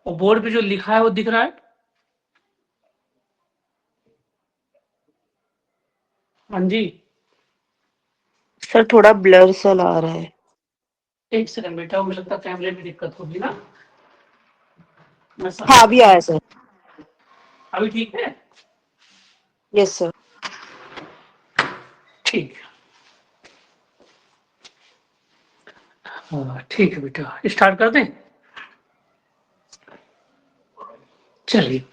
और बोर्ड पे जो लिखा है वो दिख रहा है? हाँ जी सर थोड़ा ब्लर सा ला रहा है। एक सेकंड बेटा, मुझे लगता है कैमरे में दिक्कत होगी ना। हाँ अभी आया सर। अभी ठीक है? Yes sir. ठीक है, हाँ ठीक है बेटा, स्टार्ट कर दें? चलिए,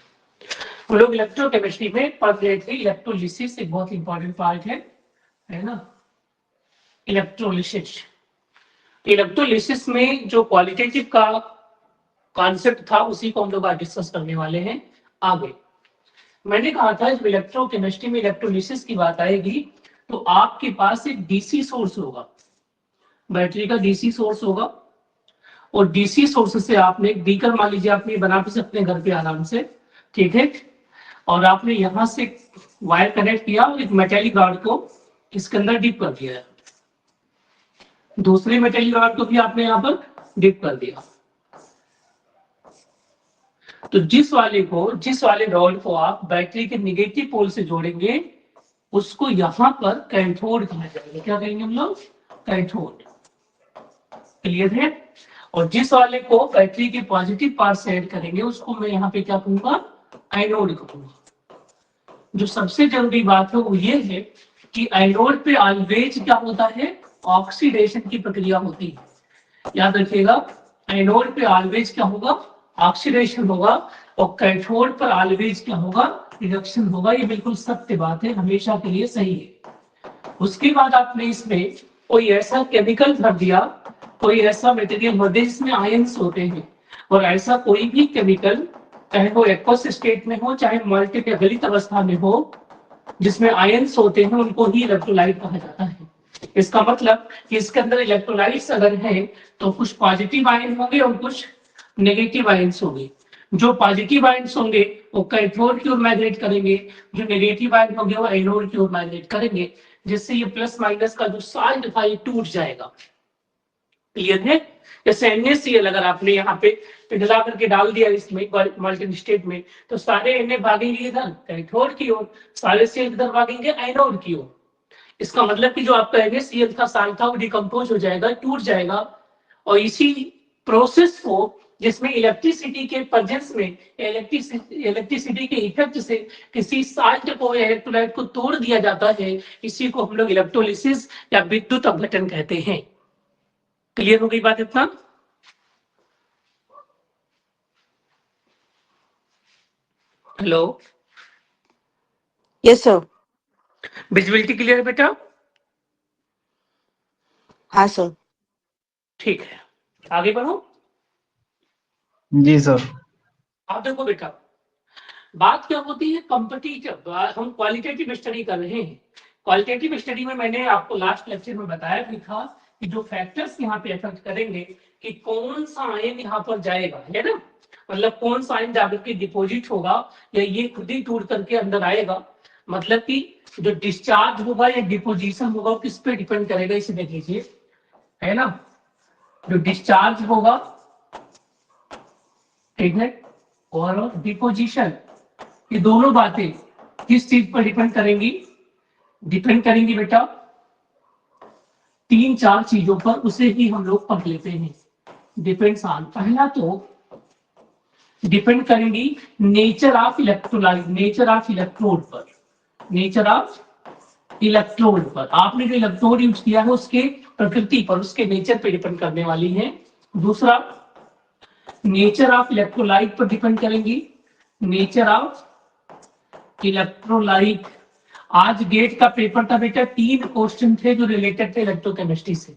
हम लोग इलेक्ट्रोकेमिस्ट्री में पढ़ रहे थे इलेक्ट्रोलिसिस, एक बहुत इंपॉर्टेंट पार्ट है ना। इलेक्ट्रोलिसिस, इलेक्ट्रोलिसिस में जो क्वालिटेटिव का कॉन्सेप्ट था उसी को हम लोग आज डिस्कस करने वाले हैं आगे। मैंने कहा था जब इलेक्ट्रोकेमिस्ट्री में इलेक्ट्रोलिसिस की बात आएगी तो आपके पास एक डीसी सोर्स होगा, बैटरी का डीसी सोर्स होगा, और डीसी सोर्स से आपने एक बीकर, मान लीजिए आप ये बना भी सकते हैं घर पे आराम से, ठीक है, और आपने यहां से वायर कनेक्ट किया और एक मेटेलिक रॉड को इसके अंदर डिप कर दिया है, दूसरे मेटेलिक रॉड को भी आपने यहाँ पर डिप कर दिया। तो जिस वाले रॉड को आप बैटरी के निगेटिव पोल से जोड़ेंगे उसको यहां पर कैथोड कहा जाएगा। क्या कहेंगे हम लोग? कैथोड। क्लियर है? और जिस वाले को बैटरी के पॉजिटिव पार्ट से ऐड करेंगे उसको मैं यहाँ पे क्या कहूंगा? एनोड कहूंगा। जो सबसे जरूरी बात है वो ये है कि एनोड पे ऑलवेज क्या होता है? ऑक्सीडेशन की प्रक्रिया होती है। याद रखिएगा, एनोड पे ऑलवेज क्या होगा? ऑक्सीडेशन होगा, और कैथोड पर ऑलवेज क्या होगा? रिडक्शन होगा। ये बिल्कुल सत्य बात है, हमेशा के लिए सही है। उसके बाद आपने इसमें कोई ऐसा केमिकल भर दिया, कोई ऐसा मटेरियल भर दिया जिसमें आयंस होते हैं, और ऐसा कोई भी केमिकल, चाहे वो एक्वस स्टेट में हो चाहे मॉल्टेड या गलित अवस्था में हो, जिसमें आयंस होते हैं उनको ही इलेक्ट्रोलाइट कहा जाता है। इसका मतलब कि इसके अंदर इलेक्ट्रोलाइट्स अगर है तो कुछ पॉजिटिव आयन होंगे और कुछ नेगेटिव आयंस होंगे। जो पॉजिटिव आयंस होंगे वो कैथोड की ओर माइग्रेट करेंगे, जो नेगेटिव आयन होंगे वो एनोड की ओर माइग्रेट करेंगे, जिससे ये प्लस माइनस का जो साल्ट था ये टूट जाएगा। क्लियर है? जैसे NaCl अगर आपने यहाँ पे पिघला करके डाल दिया इसमें मॉल्टेन स्टेट में, तो सारे Na भागेंगे इधर कैथोड की ओर, सारे Cl इधर भागेंगे एनोड की ओर। इसका मतलब कि जो आपका NaCl का साल्ट था वो डिकम्पोज हो जाएगा, टूट जाएगा, और इसी प्रोसेस को, जिसमें इलेक्ट्रिसिटी के प्रेजेंस में, इलेक्ट्रिसिटी के इफेक्ट से किसी साल्ट को, इलेक्ट्रोलाइट को तोड़ दिया जाता है, इसी को हम लोग इलेक्ट्रोलिसिस या विद्युत अपघटन कहते हैं। क्लियर हो गई बात इतना? Hello, yes sir. Visibility clear है बेटा? हाँ सर। ठीक है, आगे बढ़ो। जी सर। आप देखो बेटा, बात क्या होती है कॉम्पिटिटिव, हम क्वालिटेटिव स्टडी कर रहे हैं। क्वालिटेटिव स्टडी में मैंने आपको लास्ट लेक्चर में बताया भी था कि जो फैक्टर्स यहाँ पे इफेक्ट करेंगे कि कौन सा आयन यहाँ पर जाएगा, है ना, मतलब कौन सा आयन जाकर के डिपोजिट होगा या ये खुद ही टूट करके अंदर आएगा, मतलब कि जो डिस्चार्ज होगा या डिपोजिशन होगा वो किस पे डिपेंड करेगा, इसे देख लीजिए, है ना। जो डिस्चार्ज होगा, ठीक है, और डिपोजिशन, ये दोनों बातें किस चीज पर डिपेंड करेंगी? डिपेंड करेंगी बेटा 3-4 चीजों पर, उसे ही हम लोग पढ़ लेते हैं। डिपेंड्स ऑन, पहला तो डिपेंड करेंगी nature of electrolyte, nature of electrode पर, नेचर ऑफ इलेक्ट्रोड पर। आपने जो इलेक्ट्रोड यूज किया है उसके प्रकृति पर, उसके नेचर पर डिपेंड करने वाली है। दूसरा, नेचर ऑफ इलेक्ट्रोलाइट पर डिपेंड करेंगी, नेचर ऑफ इलेक्ट्रोलाइट। आज गेट का पेपर था बेटा, 3 क्वेश्चन थे जो रिलेटेड थे इलेक्ट्रोकेमिस्ट्री से,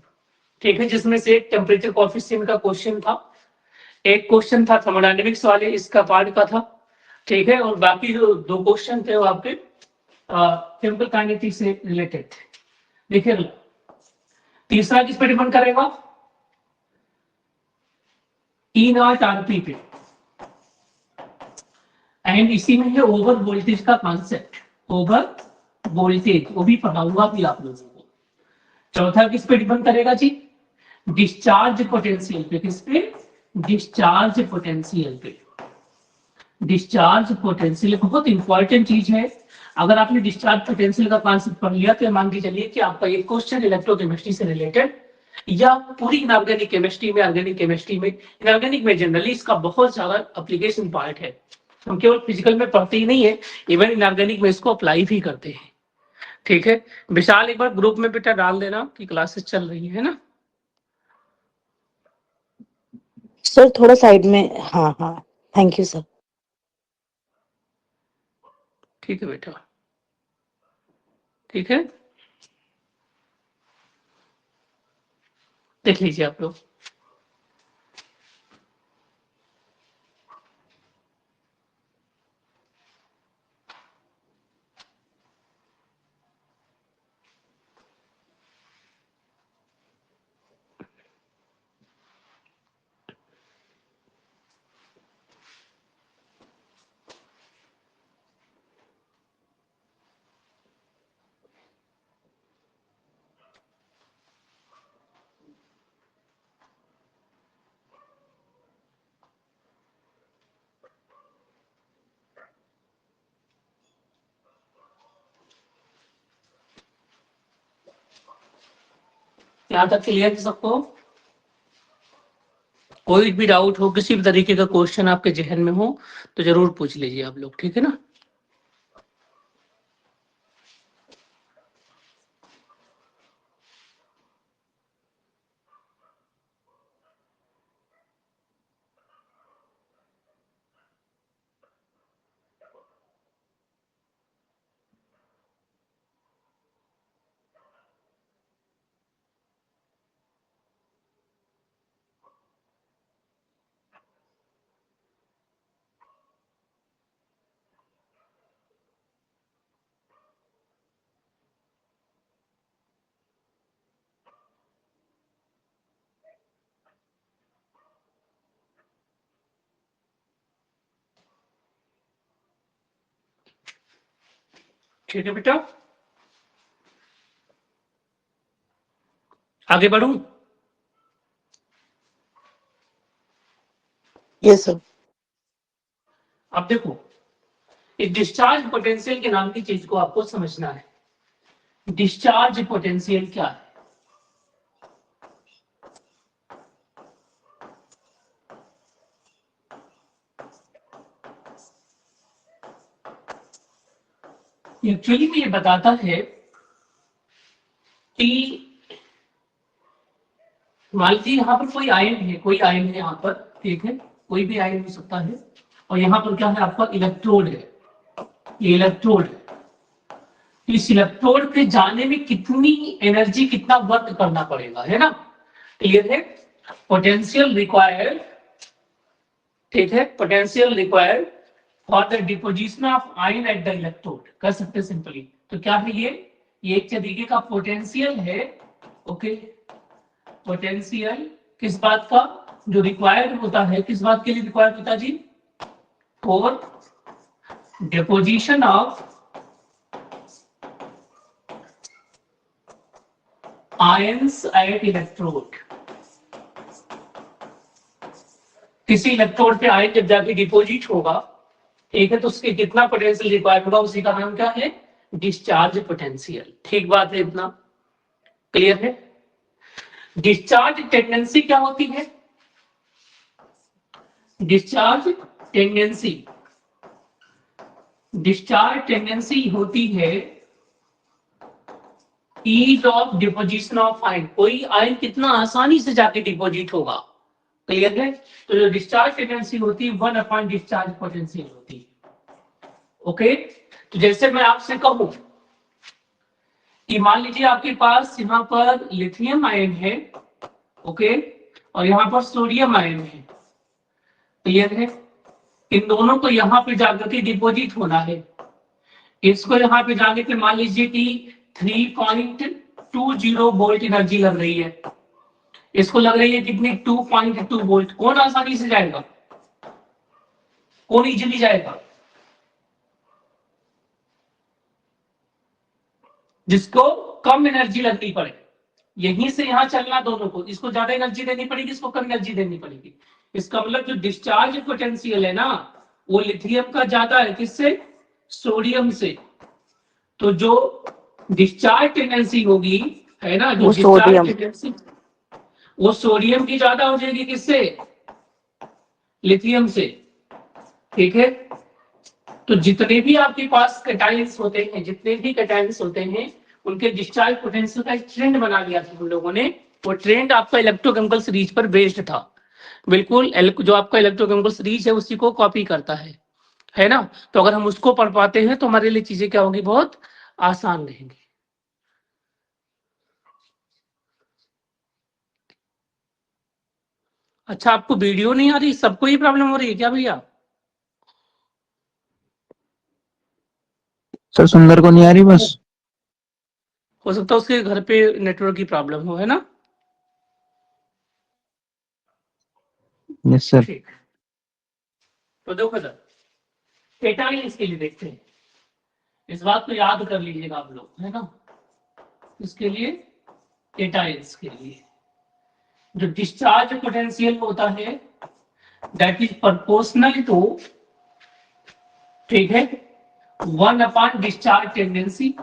ठीक है, जिसमें से एक टेम्परेचर कोएफिशिएंट का क्वेश्चन था, एक क्वेश्चन था थर्मोडायनेमिक्स वाले इसका पार्ट का था, ठीक है, और बाकी जो 2 क्वेश्चन थे वो आपके केमिकल काइनेटिक्स से रिलेटेड थे। देखिए, तीसरा किस पे डिपेंड करेगा? ई नॉट आरपी पे, एंड इसी में है ओवर वोल्टेज का कॉन्सेप्ट, ओवर वोल्टेज, वो भी पढ़ाऊंगा भी आप लोगों को। चौथा किस पे डिपेंड करेगा जी? डिस्चार्ज पोटेंशियल पे। किस पे? डिस्चार्ज पोटेंशियल पे। डिस्चार्ज पोटेंशियल बहुत इंपॉर्टेंट चीज है। अगर आपने डिस्चार्ज पोटेंशियल का कॉन्सेप्ट पढ़ लिया तो मान के चलिए कि आपका एक क्वेश्चन इलेक्ट्रोकेमिस्ट्री से रिलेटेड या पूरी इनऑर्गेनिक केमिस्ट्री में, ऑर्गेनिक केमिस्ट्री में, इनऑर्गेनिक में जनरली इसका बहुत ज्यादा एप्लीकेशन पार्ट है। हम केवल फिजिकल में पढ़ते ही नहीं है, इवन इनऑर्गेनिक में इसको अप्लाई भी करते हैं। ठीक है, विशाल एक बार ग्रुप में बेटा डाल देना कि क्लासेस चल रही है ना। सर थोड़ा साइड में, हाँ हाँ, थैंक यू सर। ठीक है बेटा, ठीक है, देख लीजिए आप लोग। यहाँ तक क्लियर है सबको? कोई भी डाउट हो, किसी भी तरीके का क्वेश्चन आपके जहन में हो तो जरूर पूछ लीजिए आप लोग, ठीक है ना। ठीक है बेटा, आगे बढ़ूं? Yes sir. अब देखो, इस डिस्चार्ज पोटेंशियल के नाम की चीज को आपको समझना है। डिस्चार्ज पोटेंशियल क्या है? एक्चुअली में ये बताता है कि मान लीजिए यहाँ पर कोई आयन है, कोई आयन है यहाँ पर, ठीक है, कोई भी आयन हो सकता है, और यहाँ पर क्या है आपका इलेक्ट्रोड है, ये इलेक्ट्रोड है। इस इलेक्ट्रोड पे जाने में कितनी एनर्जी, कितना वर्क करना पड़ेगा, है ना, क्लियर है। पोटेंशियल रिक्वायर्ड, ठीक है, potential required for the deposition of ion at the electrode, कर सकते सिंपली। तो क्या है ये एक तरीके का पोटेंशियल है। ओके, पोटेंशियल किस बात का, जो रिक्वायर्ड होता है, किस बात के लिए रिक्वायर्ड होता है जी? For deposition of ions at electrode. किसी इलेक्ट्रोड पे आयन जब जाके डिपोजिट होगा, ठीक है, तो उसके कितना पोटेंशियल रिक्वायर्ड होगा, उसी का नाम क्या है? Discharge potential. ठीक बात है, इतना क्लियर है। डिस्चार्ज टेंडेंसी क्या होती है? डिस्चार्ज टेंडेंसी, डिस्चार्ज टेंडेंसी होती है ease of deposition of ion. कोई आयन कितना आसानी से जाके डिपोजिट होगा, क्लियर है। तो जो डिस्चार्ज टेंडेंसी होती है 1 डिस्चार्ज पोटेंशियल होती है। ओके, तो जैसे मैं आपसे कहूं कि मान लीजिए आपके पास यहाँ पर लिथियम आयन है, ओके, और यहाँ पर सोडियम आयन है, क्लियर है। इन दोनों को यहाँ पे जाकर के डिपोजिट होना है। इसको यहाँ पे जाने के मान लीजिए कि 3.20 वोल्ट एनर्जी लग रही है, इसको लग रही है कितनी? 2.2 वोल्ट। कौन आसानी से जाएगा, कौन इजीली जाएगा? जिसको कम एनर्जी लगनी पड़े, यहीं से यहां चलना दोनों को, इसको ज्यादा एनर्जी देनी पड़ेगी, इसको कम एनर्जी देनी पड़ेगी। इसका मतलब जो डिस्चार्ज पोटेंशियल है ना, वो लिथियम का ज्यादा है, किससे? सोडियम से। तो जो डिस्चार्ज टेंडेंसी होगी, है ना, जो वो डिस्चार्ज सोडियम। टेंडेंसी, वो सोडियम की ज्यादा हो जाएगी, किससे? लिथियम से। ठीक है। तो जितने भी आपके पास कैटायंस होते हैं, जितने भी कैटायंस होते हैं, उनके डिस्चार्ज पोटेंशियल का एक ट्रेंड बना लिया था हम लोगों ने। वो ट्रेंड आपका इलेक्ट्रोकेमिकल सीरीज पर बेस्ड था। बिल्कुल जो आपका इलेक्ट्रोकेमिकल सीरीज है उसी को कॉपी करता है ना। तो अगर हम उसको पढ़ पाते हैं तो हमारे लिए चीजें क्या होंगी, बहुत आसान रहेंगी। अच्छा, आपको वीडियो नहीं आ रही? सबको ही प्रॉब्लम हो रही है क्या भैया? सर सुंदर को नहीं आ रही बस। हो सकता है उसके घर पे नेटवर्क की प्रॉब्लम हो, है ना। Yes sir. ठीक। तो देखो सर, कैटायंस के लिए देखते हैं। इस बात को याद कर लीजिएगा आप लोग, है ना। इसके लिए, कैटायंस के लिए जो डिस्चार्ज पोटेंशियल होता है, दैट इज प्रोपोर्शनल टू, ठीक है, 1 डिस्चार्ज टेंडेंसी।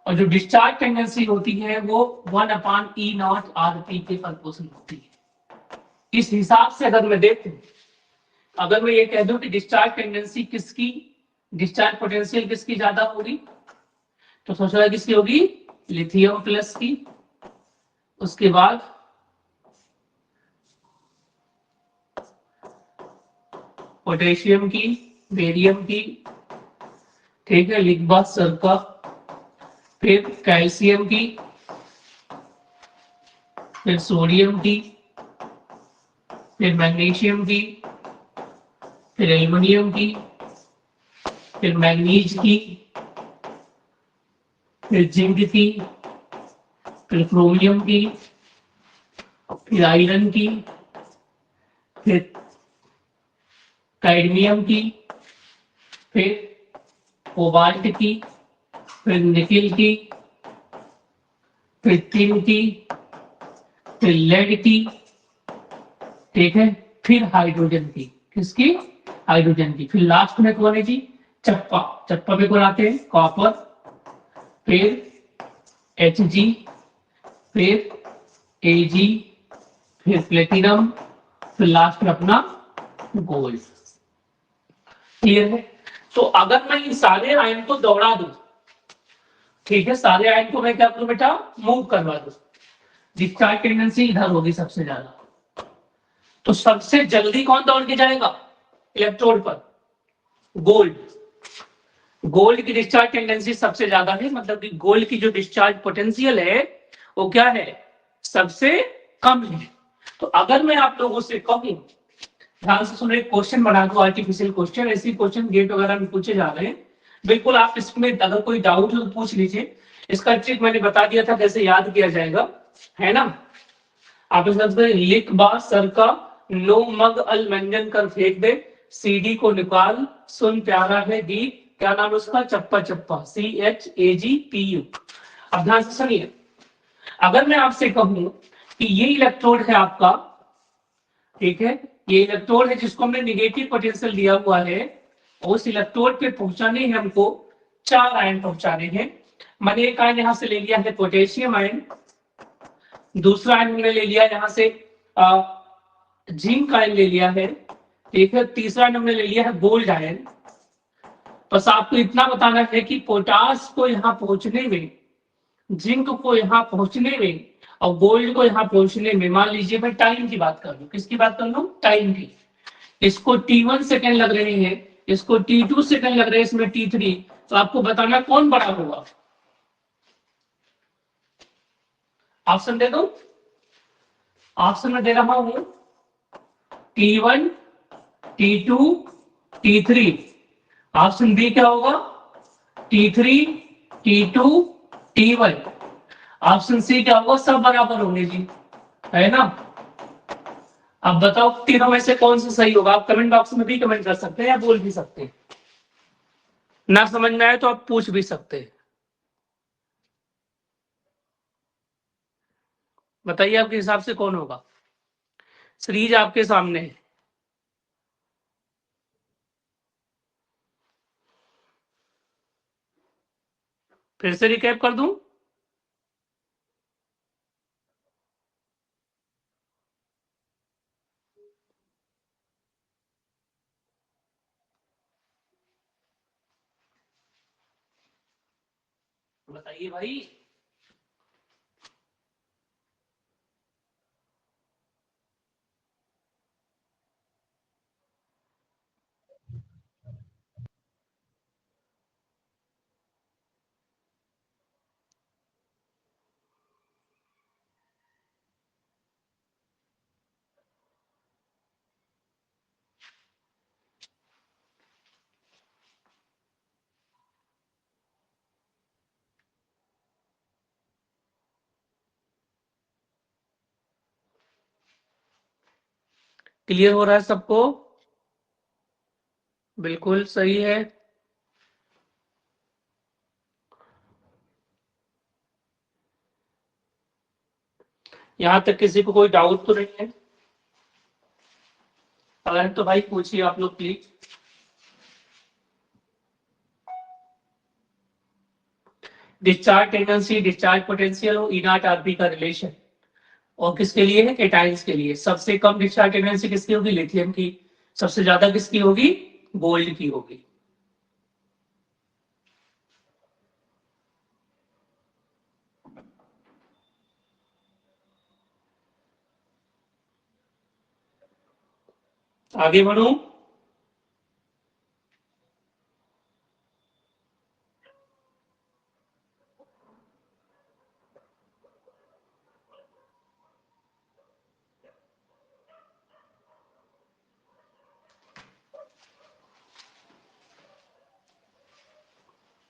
और जो डिस्चार्ज टेंडेंसी होती है वो 1/E0 RT के प्रोपोर्शनल होती है। इस हिसाब से अगर मैं देखूं, अगर मैं ये कह दूं कि डिस्चार्ज टेंडेंसी किसकी, डिस्चार्ज पोटेंशियल किसकी ज्यादा होगी, तो सोच रहा है किसकी होगी? लिथियम प्लस की। उसके बाद पोटेशियम की, बेरियम की, ठीक है, लिख सर का। फिर कैल्शियम की, फिर सोडियम की, फिर मैग्नीशियम की, फिर एल्युमिनियम की, फिर मैग्नीज की, फिर जिंक की, फिर क्रोमियम की, फिर आयरन की, फिर कैडमियम की, फिर कोबाल्ट की, फिर निकिल की, फिर टिन की, फिर लेड की, ठीक है, फिर हाइड्रोजन की। किसकी? हाइड्रोजन की। फिर लास्ट में कौन है जी? चप्पा। चप्पा पे कौन आते हैं? कॉपर, फिर Hg, फिर Ag, फिर प्लेटिनम, फिर लास्ट में अपना गोल्ड। क्लियर है। तो अगर मैं इन सारे आयन को दौड़ा दूं, ठीक है, सारे आयन को मैं क्या करूं बेटा? मूव करवा दूं। डिस्चार्ज टेंडेंसी इधर होगी सबसे ज्यादा। तो सबसे जल्दी कौन दौड़ के जाएगा इलेक्ट्रोड पर? गोल्ड। गोल्ड की डिस्चार्ज टेंडेंसी सबसे ज्यादा है, मतलब कि गोल्ड की जो डिस्चार्ज पोटेंशियल है वो क्या है? सबसे कम है। तो अगर मैं आप लोगों से कहूं, ध्यान से सुनो, एक क्वेश्चन बना दो, आर्टिफिशियल क्वेश्चन, ऐसे क्वेश्चन गेट वगैरह में पूछे जा रहे हैं। बिल्कुल आप इसमें अगर कोई डाउट हो तो पूछ लीजिए। इसका ट्रिक मैंने बता दिया था कैसे याद किया जाएगा, है ना। आप इस लिख बा सर का, लो मग अल मंजन कर फेंक दे, सीडी को निकाल, सुन प्यारा है गीत, क्या नाम है उसका? चप्पा चप्पा, CHAGPU। अब ध्यान से सुनिए, अगर मैं आपसे कहूं कि ये इलेक्ट्रोड है आपका, ठीक है, ये इलेक्ट्रोड है जिसको हमने निगेटिव पोटेंशियल दिया हुआ है, उस इलेक्ट्रोड पे पहुंचाने हैं हमको 4 आयन पहुंचाने हैं। मैंने एक आयन यहां से ले लिया है पोटेशियम आयन, दूसरा आयन हमने ले लिया यहां से जिंक आयन ले लिया है, ठीक है, तीसरा आयन हमने ले लिया है गोल्ड आयन। बस आपको इतना बताना है कि पोटास को यहां पहुंचने में, जिंक को यहां पहुंचने में और गोल्ड को यहां पहुंचने में, मान लीजिए मैं टाइम की बात कर लूं, किसकी बात कर लूं? टाइम की। इसको T1 सेकेंड लग रहे हैं, इसको T2 सेकेंड लग रहे हैं, इसमें T3। तो आपको बताना कौन बड़ा होगा। ऑप्शन दे दो, ऑप्शन में दे रहा हूं T1, T2, T3। Option B क्या होगा? T3, T2, T1। Option C क्या होगा? सब बराबर होंगे जी, है ना। अब बताओ तीनों में से कौन सा सही होगा? आप कमेंट बॉक्स में भी कमेंट कर सकते हैं या बोल भी सकते हैं। ना समझ में आए तो आप पूछ भी सकते हैं। बताइए आपके हिसाब से कौन होगा। सीरीज आपके सामने है। फिर से रिकैप कर दूं? बताइए भाई। क्लियर हो रहा है सबको? बिल्कुल सही है। यहां तक किसी को कोई डाउट तो नहीं है? अगर है तो भाई पूछिए आप लोग please. Discharge tendency, discharge potential और इनर्ट आरपी का रिलेशन, और किसके लिए है? केटाइंस के लिए। सबसे कम डिस्चार्ज टेंडेंसी किसकी होगी? लिथियम की। सबसे ज्यादा किसकी होगी? गोल्ड की होगी। आगे बढ़ो।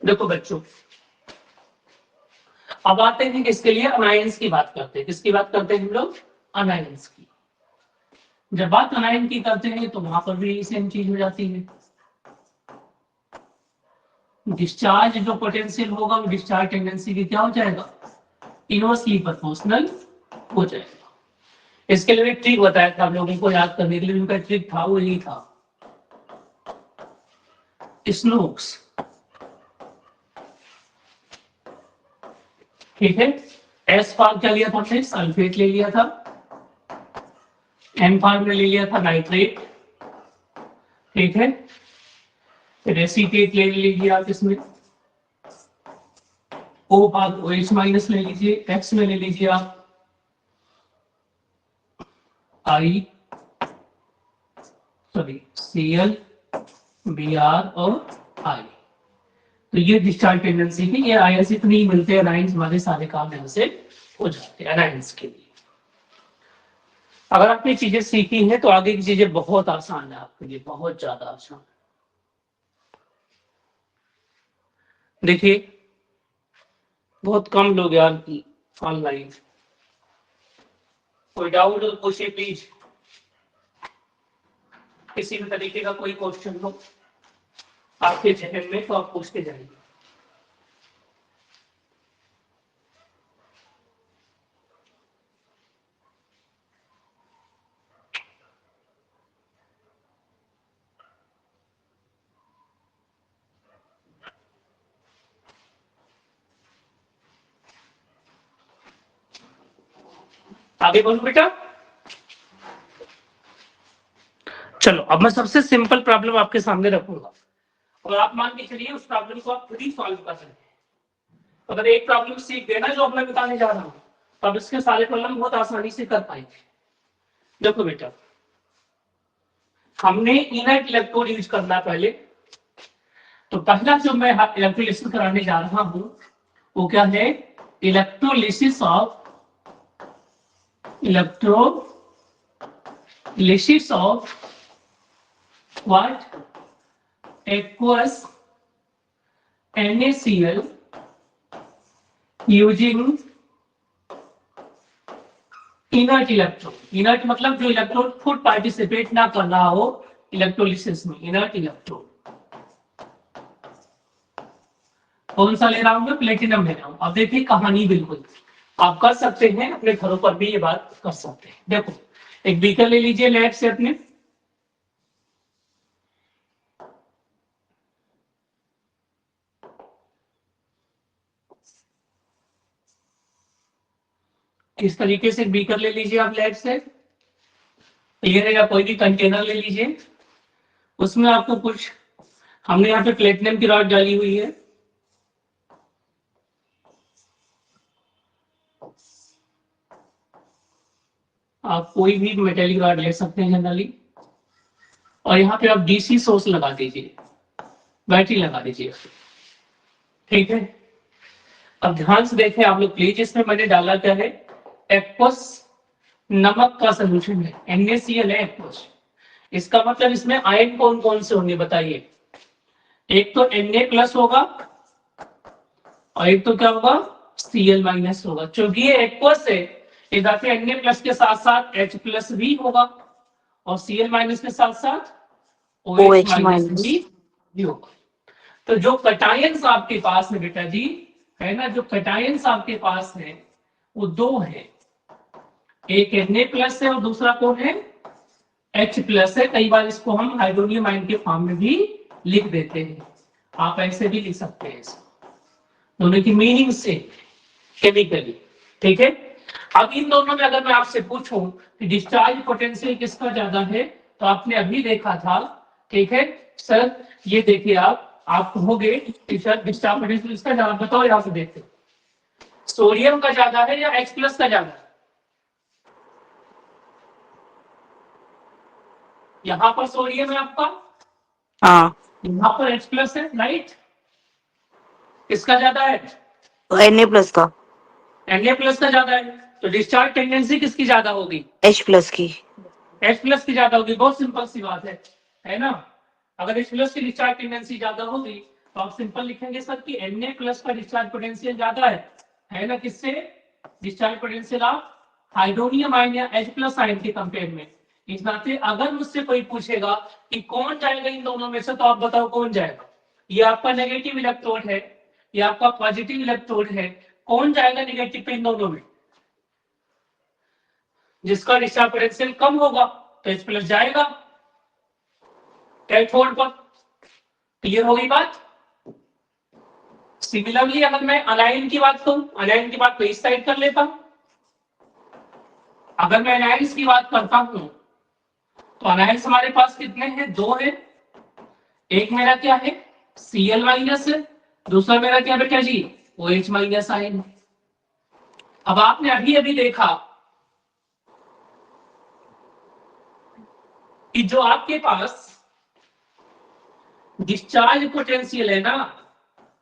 देखो बच्चों, अब आते हैं किसके लिए? अनायंस की बात करते हैं। किसकी बात करते हैं हम लोग? अनायंस की। जब बात अनायन की करते हैं तो वहां पर भी सेम चीज हो जाती है। डिस्चार्ज जो पोटेंशियल होगा वो डिस्चार्ज टेंडेंसी की क्या हो जाएगा? इनवर्सली प्रोपोर्शनल हो जाएगा। इसके लिए एक ट्रिक बताया था आप लोगों को याद करने के लिए, उनका ट्रिक था वो यही था, स्नोक्स। ठीक है। एस फार्म क्या लिया था हमने? सल्फेट ले लिया था। एन फार्म में ले लिया था नाइट्रेट। ठीक है। फिर एसीटेट ले लीजिए आप इसमें। ओ भाग ओ एच माइनस ले लीजिए। एक्स में ले लीजिए आप आई, सॉरी सीएल, बी आर और आई। तो ये डिस्चार्ज टेंडेंसी की ये आयंस इतनी मिलते हैं, अनाइंस हमारे सारे काम यहाँ से हो जाते हैं अनाइंस के लिए। अगर आपने चीजें सीखी हैं तो आगे की चीजें बहुत आसान है आपके लिए, बहुत ज्यादा आसान। देखिए बहुत कम लोग यार ऑनलाइन, कोई डाउट हो तो पूछिए प्लीज। किसी भी तरीके का कोई क्वेश्चन हो आपके जहन में तो आप पूछते जाइए। आगे बोलो बेटा। चलो अब मैं सबसे सिंपल प्रॉब्लम आपके सामने रखूंगा और आप मान के चलिए उस प्रॉब्लम को आप खुद ही सॉल्व कर सकते हैं। अगर एक प्रॉब्लम सीख गए ना जो अब मैं बताने जा रहा हूं, तो अब इसके सारे प्रॉब्लम बहुत आसानी से कर पाएंगे। देखो बेटा, हमने इनर्ट इलेक्ट्रोड यूज करना है पहले। तो पहला जो मैं इलेक्ट्रोलिसिस कराने जा रहा हूं वो क्या है? Electrolysis of what? aqueous NaCl using inert electrode. Inert मतलब जो इलेक्ट्रोड खुद पार्टिसिपेट ना कर रहा हो इलेक्ट्रोलिसिस में, इनर्ट इलेक्ट्रोड। कौन सा ले रहा हूं मैं? प्लेटिनम ले रहा हूं। अब देखिए कहानी बिल्कुल आप कर सकते हैं, अपने घरों पर भी ये बात कर सकते हैं। देखो एक बीकर ले लीजिए लैब से अपने, इस तरीके से बीकर ले लीजिए आप लेफ्ट से, क्लियर है, या कोई भी कंटेनर ले लीजिए, उसमें आपको कुछ, हमने यहाँ पे प्लेटिनम की रॉड डाली हुई है, आप कोई भी मेटेलिक रॉड ले सकते हैं जनरली, और यहाँ पे आप डीसी सोर्स लगा दीजिए, बैटरी लगा दीजिए, ठीक है। अब ध्यान से देखें आप लोग प्लीज, इसमें मैंने डाला क्या है, एक्वस नमक का सोल्यूशन है, NaCl है एक्वस। इसका मतलब इसमें आयन कौन कौन से होंगे बताइए, एक तो Na+ होगा और एक तो क्या होगा, Cl- होगा। क्योंकि ये एक्वस है, इधर पे Na+ के साथ साथ H+ भी होगा और Cl- के साथ साथ OH- भी होगा। तो जो कटायंस आपके पास है बेटा जी, है ना, जो कटायंस आपके पास है वो दो है, एक Na+ है और दूसरा कौन है, H+ है। कई बार इसको हम हाइड्रोनियम आयन के फॉर्म में भी लिख देते हैं, आप ऐसे भी लिख सकते हैं इसको, दोनों की मीनिंग से केमिकली, ठीक है। अब इन दोनों में अगर मैं आपसे पूछूं कि डिस्चार्ज पोटेंशियल किसका ज्यादा है, तो आपने अभी देखा था, ठीक है सर, ये देखिए आप कहोगे टीचर डिस्चार्ज पोटेंशियल इसका ज्यादा, बताओ यहां से देखते, सोडियम का ज्यादा है या H+ का ज्यादा है, यहाँ पर सोडियम है आपका, हाँ, यहाँ पर H+ है, राइट, किसका ज्यादा है, Na+ का, Na+ का ज्यादा है, तो डिस्चार्ज टेंडेंसी किसकी ज्यादा होगी, H+ की। H+ की ज्यादा होगी, बहुत सिंपल सी बात है ना। अगर H+ की डिस्चार्ज टेंडेंसी ज्यादा होगी तो आप सिंपल लिखेंगे सर कि Na+ का डिस्चार्ज पोटेंशियल ज्यादा है ना, किससे, discharge potential of hydronium ion या H+ आयन के कंपेयर में। इस नाते अगर मुझसे कोई पूछेगा कि कौन जाएगा इन दोनों में से, तो आप बताओ कौन जाएगा, ये आपका नेगेटिव इलेक्ट्रोड है, ये आपका पॉजिटिव इलेक्ट्रोड है, कौन जाएगा नेगेटिव पे इन दोनों में, जिसका डिस्चार्ज पोटेंशियल कम होगा तो H+ जाएगा कैथोड पर, क्लियर हो गई बात। सिमिलरली अगर मैं अनायन की बात करूं, अनायन की बात तो इस साइड कर लेता हूं, अगर मैं अनायंस की बात करता हूं तो अनायंस हमारे पास कितने हैं, दो है, एक मेरा क्या है Cl- है, दूसरा मेरा क्या बेटा जी OH- आयन। अब आपने अभी अभी देखा कि जो आपके पास डिस्चार्ज पोटेंशियल है ना,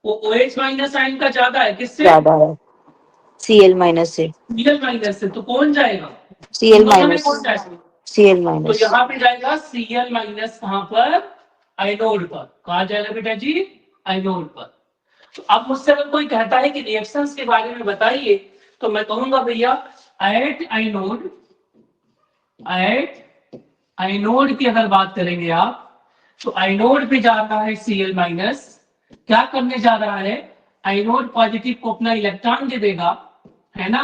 वो OH- आयन का ज्यादा है, किससे, ज्यादा है Cl- से। Cl- से, तो कौन जाएगा, इन दोनों में Cl-, कौन जाएगा, तो Cl-। यहाँ पे जाएगा Cl- कहां पर, आइनोड पर, कहा जाएगा बेटा जी, आइनोड पर। तो अब मुझसे अगर कोई कहता है कि रिएक्शंस के बारे में बताइए, तो मैं कहूंगा भैया एट आइनोड की अगर बात करेंगे आप, तो आइनोड पे जा रहा है Cl-, क्या करने जा रहा है, आइनोड पॉजिटिव को अपना इलेक्ट्रॉन दे देगा, है ना,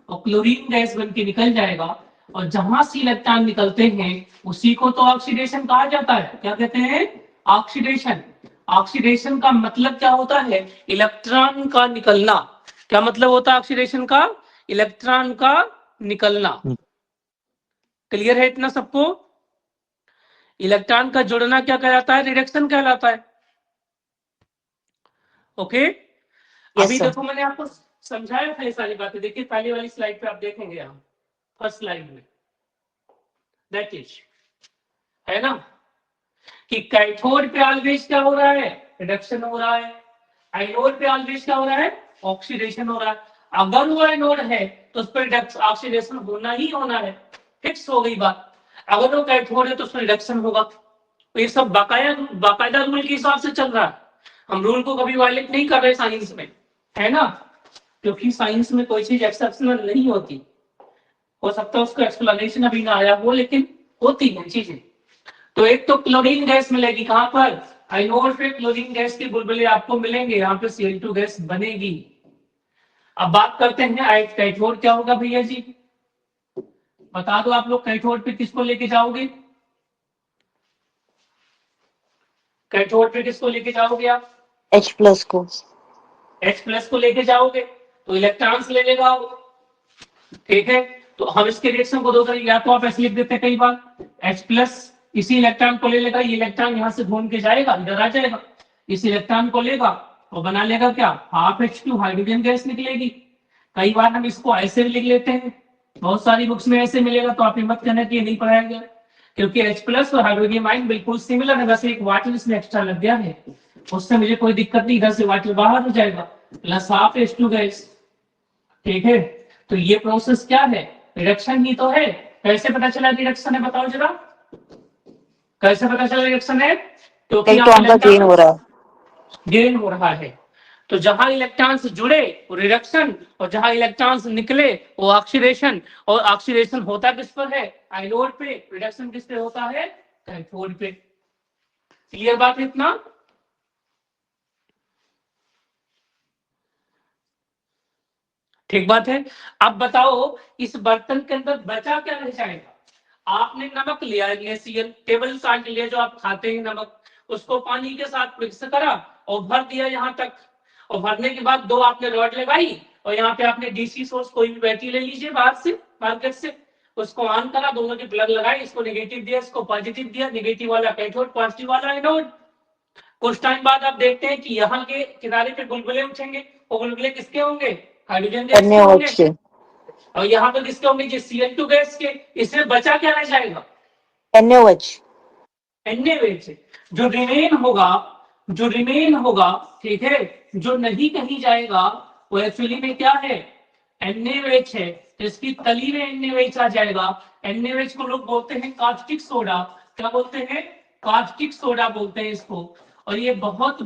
और क्लोरीन गैस बन के निकल जाएगा, और जहां से इलेक्ट्रॉन निकलते हैं उसी को तो ऑक्सीडेशन कहा जाता है, क्या कहते हैं, ऑक्सीडेशन। ऑक्सीडेशन का मतलब क्या होता है, इलेक्ट्रॉन का निकलना। क्या मतलब होता है ऑक्सीडेशन का, इलेक्ट्रॉन का निकलना। क्लियर है इतना सबको, इलेक्ट्रॉन का जुड़ना क्या कहलाता है, रिडक्शन कहलाता है, ओके। यस अभी सर। देखो मैंने आपको समझाया था ये सारी बातें, देखिए पहले वाली स्लाइड पे आप देखेंगे, हम फर्स्ट स्लाइड में, दैट इज, है ना, कि कैथोड पे ऑलवेज क्या हो रहा है, रिडक्शन हो रहा है, एनोड पे ऑलवेज क्या हो रहा है, ऑक्सीडेशन हो रहा है। अगर वो एनोड है तो उस पर ऑक्सीडेशन होना ही होना है, फिक्स हो गई बात। अगर वो कैथोड है तो उसमें रिडक्शन होगा। तो ये सब बाकायदा रूल के हिसाब से चल रहा है, हम रूल को कभी वायलेट नहीं कर रहे साइंस में, है ना, क्योंकि साइंस में कोई चीज एक्सेप्शनल नहीं होती, हो सकता है उसका एक्सप्लेनेशन अभी ना आया हो, लेकिन होती है चीजें। तो एक तो क्लोरीन गैस मिलेगी कहां पर, आइनोड पे क्लोरीन गैस के बुलबुले आपको मिलेंगे, यहाँ पे Cl2 गैस बनेगी। अब बात करते हैं कैथोड क्या होगा भैया जी, बता दो आप लोग, कैथोड पे किसको लेके जाओगे, कैथोड पे किसको लेके जाओगे आप, H+ को। H+ को लेके जाओगे तो इलेक्ट्रॉन्स ले लेगा वो, ठीक है, तो हम इसके रिएक्शन को दो तरीके, या तो आप ऐसे लिख देते हैं कई बार H+ इसी इलेक्ट्रॉन को ले लेगा, ये इलेक्ट्रॉन यहाँ से घूम के जाएगा, इधर आ जाएगा, इस इलेक्ट्रॉन को लेगा और बना लेगा क्या, हाफ H2 हाइड्रोजन गैस निकलेगी। कई बार हम इसको ऐसे भी लिख लेते हैं, बहुत सारी बुक्स में ऐसे मिलेगा, तो आप हिम्मत करना कि ये नहीं पढ़ाया गया, क्योंकि H+ और हाइड्रोजन आयन बिल्कुल सिमिलर है, बस एक वाटर इसमें एक्स्ट्रा लग गया है, उससे मुझे कोई दिक्कत नहीं, इधर से वाटर बाहर हो जाएगा, प्लस हाफ H2 गैस। ठीक है, तो ये प्रोसेस क्या है, रिडक्शन ही तो है। कैसे पता चला रिडक्शन है, बताओ जरा, कैसे पता चला रिडक्शन है, क्योंकि इलेक्ट्रॉन का गेन हो रहा है। गेन हो रहा है, तो जहां इलेक्ट्रॉन्स जुड़े वो रिडक्शन, और जहां इलेक्ट्रॉन्स निकले वो ऑक्सीडेशन, और ऑक्सीडेशन होता किस पर है, एनोड पे, रिडक्शन किस पे होता है, कैथोड पे। क्लियर बात है इतना? ठीक बात है। अब बताओ इस बर्तन के अंदर बचा क्या रह जाएगा, आपने नमक लिया, NaCl टेबल साल्ट लिया जो आप खाते हैं नमक, उसको पानी के साथ मिक्स करा और भर दिया यहाँ तक, और भरने के बाद दो आपने रॉड लगाई, और यहाँ पे आपने डीसी सोर्स कोई भी बैटरी ले लीजिए बाहर से, मार्केट से, उसको ऑन करा, दोनों के प्लग लगाए, इसको नेगेटिव दिया, इसको पॉजिटिव दिया, नेगेटिव वाला कैथोड, पॉजिटिव वाला एनोड। कुछ टाइम बाद आप देखते हैं कि यहाँ के किनारे पे बुलबुले उठेंगे, वो बुलबुले किसके होंगे, हाइड्रोजन गैस के होंगे, और यहाँ पे किसके होंगे, Cl2 गैस के। इसमें बचा क्या रह जाएगा, NaOH। जो रिमेन होगा, ठीक है, जो नहीं कहीं जाएगा, वो एक्चुअली में क्या है, NaOH है, तो इसकी तली में NaOH आ जाएगा। NaOH को लोग बोलते हैं कास्टिक सोडा, क्या बोलते हैं, कास्टिक सोडा बोलते हैं इसको, और ये बहुत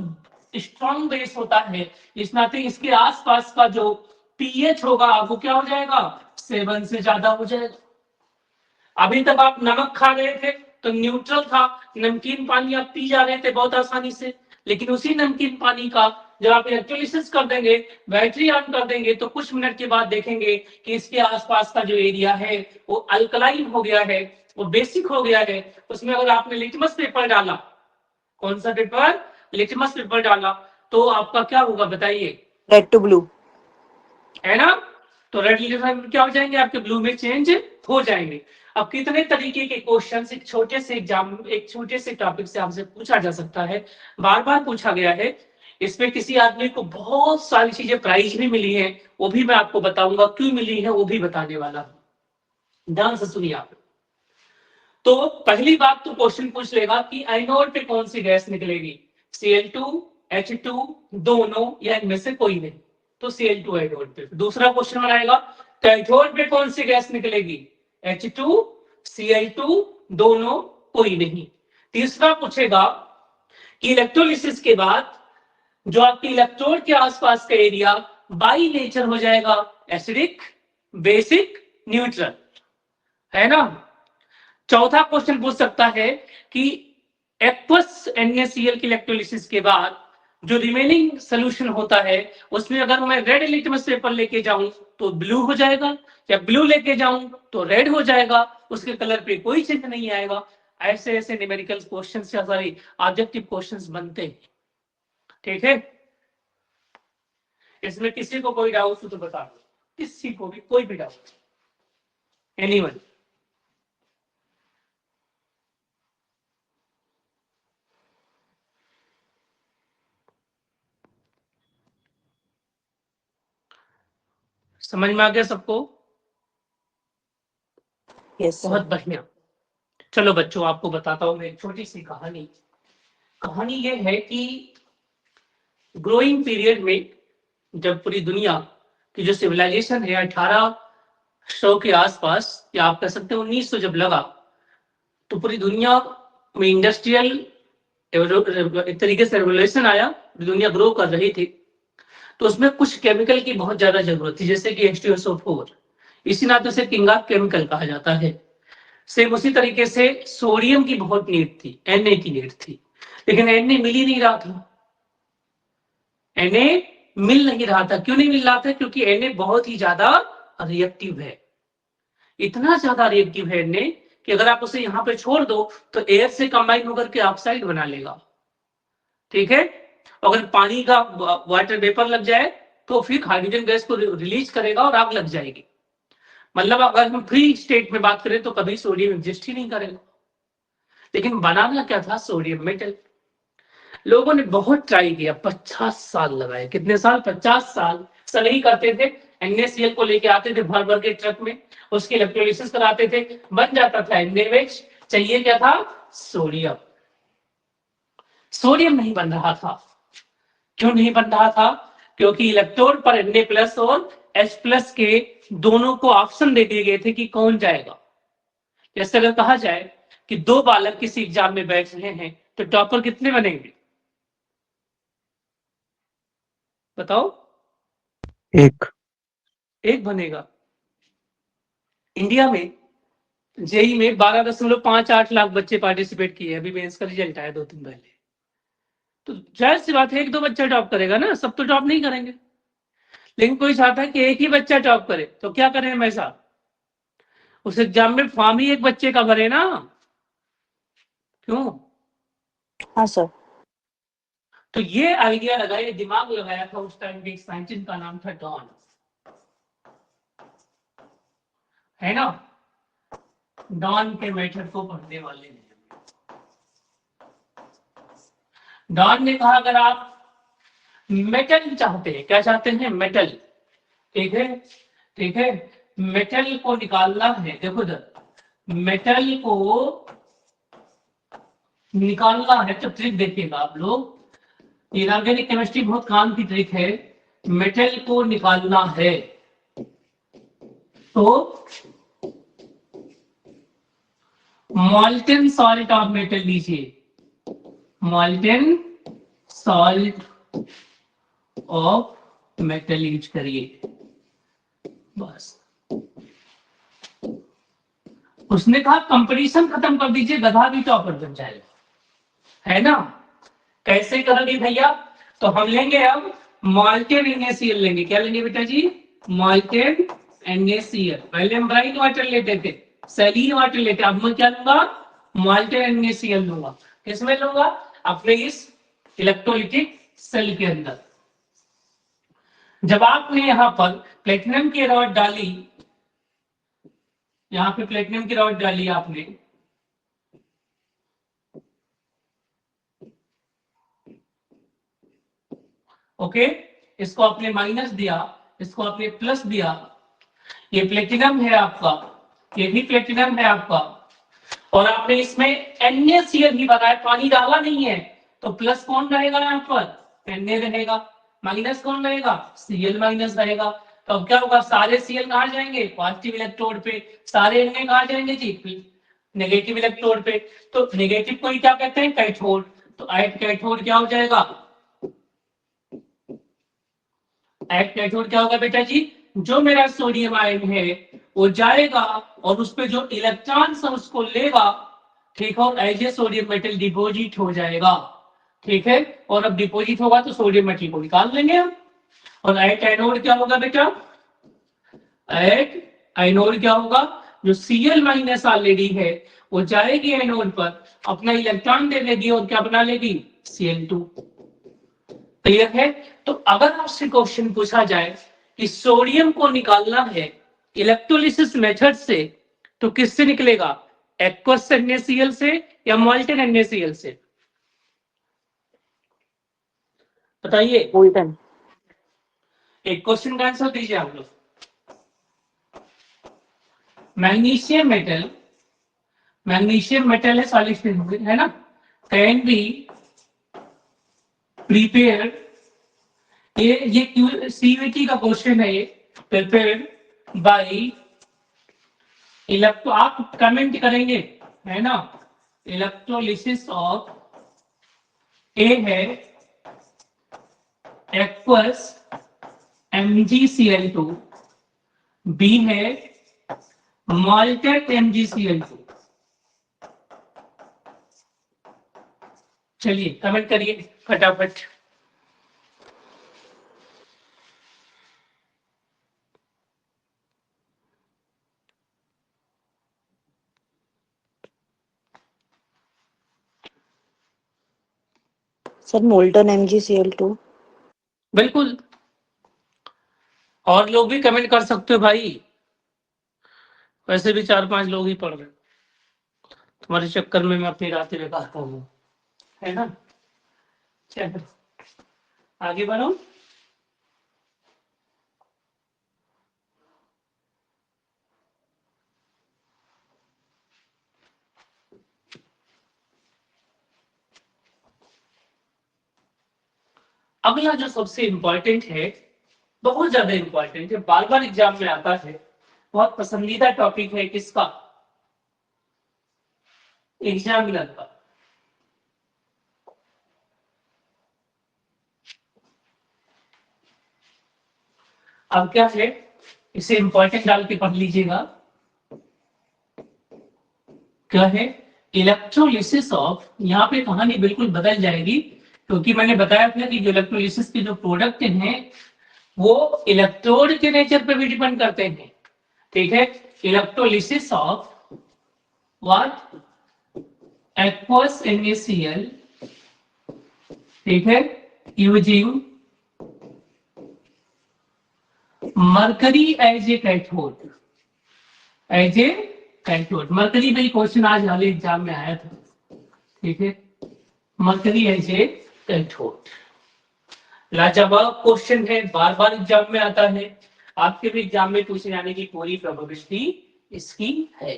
स्ट्रॉन्ग बेस होता है, इस नाते इसके आसपास का जो pH होगा वो क्या हो जाएगा, 7 से ज्यादा हो जाएगा। अभी तक आप नमक खा रहे थे तो न्यूट्रल था, नमकीन पानी आप पी जा रहे थे बहुत आसानी से, लेकिन उसी नमकीन पानी का जब आप इलेक्ट्रोलिसिस कर देंगे, बैटरी ऑन कर देंगे, तो कुछ मिनट के बाद देखेंगे कि इसके आसपास का जो एरिया है वो अल्कलाइन हो गया है, वो बेसिक हो गया है। उसमें अगर आपने लिटमस पेपर डाला, कौन सा पेपर, लिटमस पेपर डाला, तो आपका क्या होगा बताइए, रेड टू ब्लू, है ना, तो रेड लिटमस क्या हो जाएंगे, आपके ब्लू में चेंज हो जाएंगे। अब कितने तरीके के क्वेश्चन एक छोटे से एग्जाम, एक छोटे से टॉपिक से आपसे पूछा जा सकता है, बार बार पूछा गया है, इसमें किसी आदमी को बहुत सारी चीजें प्राइज भी मिली है, वो भी मैं आपको बताऊंगा क्यों मिली है, वो भी बताने वाला हूं, ध्यान से सुनिए आप। तो पहली बात तो क्वेश्चन पूछ लेगा कि एनोड पे कौन सी गैस निकलेगी, Cl2 H2 दोनों या इनमें से कोई नहीं, तो Cl2 एनोड पे। दूसरा क्वेश्चन आएगा कैथोड पे कौन सी गैस निकलेगी, H2 Cl2 दोनों कोई नहीं। तीसरा पूछेगा कि इलेक्ट्रोलिसिस के बाद जो आपके इलेक्ट्रोड के आसपास का एरिया बाई नेचर हो जाएगा, एसिडिक, बेसिक, न्यूट्रल, है ना। चौथा क्वेश्चन पूछ सकता है कि एक्वस NaCl की इलेक्ट्रोलिसिस के बाद जो रिमेनिंग सोल्यूशन होता है उसमें अगर मैं रेड लिटमस पेपर लेके जाऊं तो ब्लू हो जाएगा, या ब्लू लेके जाऊं तो रेड हो जाएगा, उसके कलर पे कोई चेंज नहीं आएगा। ऐसे ऐसे न्यूमेरिकल क्वेश्चंस या सॉरी ऑब्जेक्टिव क्वेश्चंस बनते हैं, ठीक है। इसमें किसी को कोई डाउट हो तो बता दो, किसी को भी कोई भी डाउट, एनीवन। समझ में आ गया सबको? यस बहुत बढ़िया। चलो बच्चों आपको बताता हूं मैं एक छोटी सी कहानी। कहानी ये है कि ग्रोइंग पीरियड में जब पूरी दुनिया की जो सिविलाइजेशन है 1800 के आसपास, या आप कह सकते हैं 1900 जब लगा, तो पूरी दुनिया में इंडस्ट्रियल एक तरीके से रेवोल्यूशन आया, दुनिया ग्रो कर रही थी, तो उसमें कुछ केमिकल की बहुत ज्यादा जरूरत थी, जैसे कि H2SO4, इसी नाते से किंग ऑफ केमिकल कहा जाता है। सेम उसी तरीके से सोडियम की बहुत नीड थी, Na की नीड थी, लेकिन Na मिल ही नहीं रहा था, Na मिल नहीं रहा था। क्यों नहीं मिल रहा था, क्योंकि Na बहुत ही ज्यादा रिएक्टिव है, इतना ज्यादा रिएक्टिव है Na कि अगर आप उसे यहाँ पे छोड़ दो तो एयर से कंबाइन होकर के ऑक्साइड बना लेगा, ठीक है। अगर पानी का वाटर वेपर लग जाए तो फिर हाइड्रोजन गैस को रिलीज करेगा और आग लग जाएगी। मतलब अगर हम फ्री स्टेट में बात करें तो कभी सोडियम एग्जिस्ट ही नहीं करेगा। लेकिन बनाना क्या था? Sodium metal. लोगों ने बहुत ट्राई किया, 50 साल लगाए। कितने साल? 50 साल। सही करते थे, NaCl को लेके आते थे भर भर के ट्रक में, उसकी इलेक्ट्रोलिसिस कराते थे, बन जाता था NaOH। चाहिए क्या था? सोडियम। सोडियम नहीं बन रहा था। क्यों नहीं बन रहा था? क्योंकि इलेक्ट्रोड पर Na+ और H+ के दोनों को ऑप्शन दे दिए गए थे कि कौन जाएगा। जैसे अगर कहा जाए कि 2 बालक किसी एग्जाम में बैठ रहे हैं तो टॉपर कितने बनेंगे? बताओ। एक। एक बनेगा। इंडिया में जेई में 12.58 लाख बच्चे पार्टिसिपेट किए। अभी मेंस का रिजल्ट आया 2 दिन पहले। तो जाहिर सी बात है 1-2 बच्चा टॉप करेगा ना, सब तो टॉप नहीं करेंगे। लेकिन कोई चाहता है कि एक ही बच्चा टॉप करे, तो क्या करें हम ऐसा? उस एग्जाम में फॉर्म ही एक बच्चे का भरे ना। क्यों? हाँ सर। तो ये आइडिया लगाया, दिमाग लगाया था उस टाइम के एक साइंटिस्ट, जिनका नाम था डॉन, है ना? डॉन के मेथड को पढ़ने वाले हैं। डॉन ने कहा अगर आप मेटल चाहते हैं, क्या चाहते हैं? मेटल। ठीक है, ठीक है। मेटल को निकालना है। देखो इधर, मेटल को निकालना है तो ट्रिक देखिएगा आप लोग। इनऑर्गेनिक केमिस्ट्री बहुत काम की ट्रिक है। मेटल को निकालना है तो मॉल्टेन सॉल्ट ऑफ मेटल लीजिए। Molten salt of metal use करिए, बस। उसने कहा कंपटीशन खत्म कर दीजिए, गधा भी टॉपर बन जाएगा, है ना? कैसे करोगे भैया? तो हम लेंगे अब मॉल्टेन NaCl लेंगे। क्या लेंगे बेटा जी? Molten NaCl। पहले हम ब्राइट वाटर लेते थे, सैलीन वाटर लेते, अब मैं क्या लूंगा? मॉल्टेन NaCl लूंगा। किसमें लूंगा? अपने इस इलेक्ट्रोलिटिक सेल के अंदर। जब आपने यहां पर प्लेटिनम की रॉड डाली, यहां पे प्लेटिनम की रॉड डाली आपने, ओके, इसको आपने माइनस दिया, इसको आपने प्लस दिया। ये प्लेटिनम है आपका, ये भी प्लेटिनम है आपका, और आपने इसमें NaCl भी बनाया, पानी डाला नहीं है, तो प्लस कौन रहेगा यहाँ पर? Na रहेगा। माइनस कौन रहेगा? Cl माइनस रहेगा। तो अब क्या होगा? सारे Cl कहाँ जाएंगे? पॉजिटिव इलेक्ट्रोड पे। सारे Na कहाँ जाएंगे जी? नेगेटिव इलेक्ट्रोड पे। तो नेगेटिव को ही क्या कहते हैं? कैथोड। तो एट कैथोड क्या हो जाएगा? एट कैथोड क्या होगा बेटा जी? जो मेरा सोडियम आयन है वो जाएगा और उस पे जो इलेक्ट्रॉन है उसको लेगा, ठीक है, और as a sodium metal deposit हो जाएगा। ठीक है, और अब डिपोजिट होगा तो सोडियम मेटल को निकाल लेंगे हम। और एट एनोड क्या होगा बेटा? एट एनोड क्या होगा? जो Cl माइनस ऑलरेडी है वो जाएगी एनोड पर, अपना इलेक्ट्रॉन दे देगी और क्या बना लेगी? Cl2। क्लियर है? तो अगर आपसे क्वेश्चन पूछा जाए कि सोडियम को निकालना है इलेक्ट्रोलिसिस मेथड से, तो किससे निकलेगा? एक्वस NaCl से या मॉल्टेन NaCl से? बताइए, मोल्टन। एक क्वेश्चन का आंसर दीजिए आप लोग। मैग्नीशियम मेटल, मैग्नीशियम मेटल है सॉलिड, है ना? कैन बी प्रिपेयर, ये CVT का क्वेश्चन है, ये प्रिपेयर्ड बाय इलेक्ट्रो, आप कमेंट करेंगे, है ना? इलेक्ट्रोलिसिस ऑफ ए है एक्वस MgCl2, बी है मॉल्टेन MgCl2। चलिए कमेंट करिए फटाफट। Sir molten MgCl2। बिल्कुल, और लोग भी कमेंट कर सकते हो भाई। वैसे भी 4-5 लोग ही पढ़ रहे, तुम्हारे चक्कर में मैं अपनी रातें बेकार कर लूँ, है ना। चलो आगे बढ़ो। अगला जो सबसे इंपॉर्टेंट है, बहुत ज्यादा इंपॉर्टेंट है, बार बार एग्जाम में आता है, बहुत पसंदीदा टॉपिक है किसका, एग्जामिनर का। अब क्या है, इसे इंपॉर्टेंट डाल के पढ़ लीजिएगा। क्या है, इलेक्ट्रोलिसिस ऑफ, यहाँ पे कहानी बिल्कुल बदल जाएगी, क्योंकि मैंने बताया था कि जो इलेक्ट्रोलिसिस के जो प्रोडक्ट हैं वो इलेक्ट्रोड के नेचर पे भी डिपेंड करते हैं। ठीक है, electrolysis of what, aqueous NaCl, ठीक है, using mercury as a cathode, as a cathode. Mercury भाई क्वेश्चन आज वाले एग्जाम में आया था, ठीक है, मरकरी एज ए कैथोड। लाजवाब क्वेश्चन है, बार बार एग्जाम में आता है, आपके भी एग्जाम में पूछे जाने की पूरी प्रोबेबिलिटी इसकी है।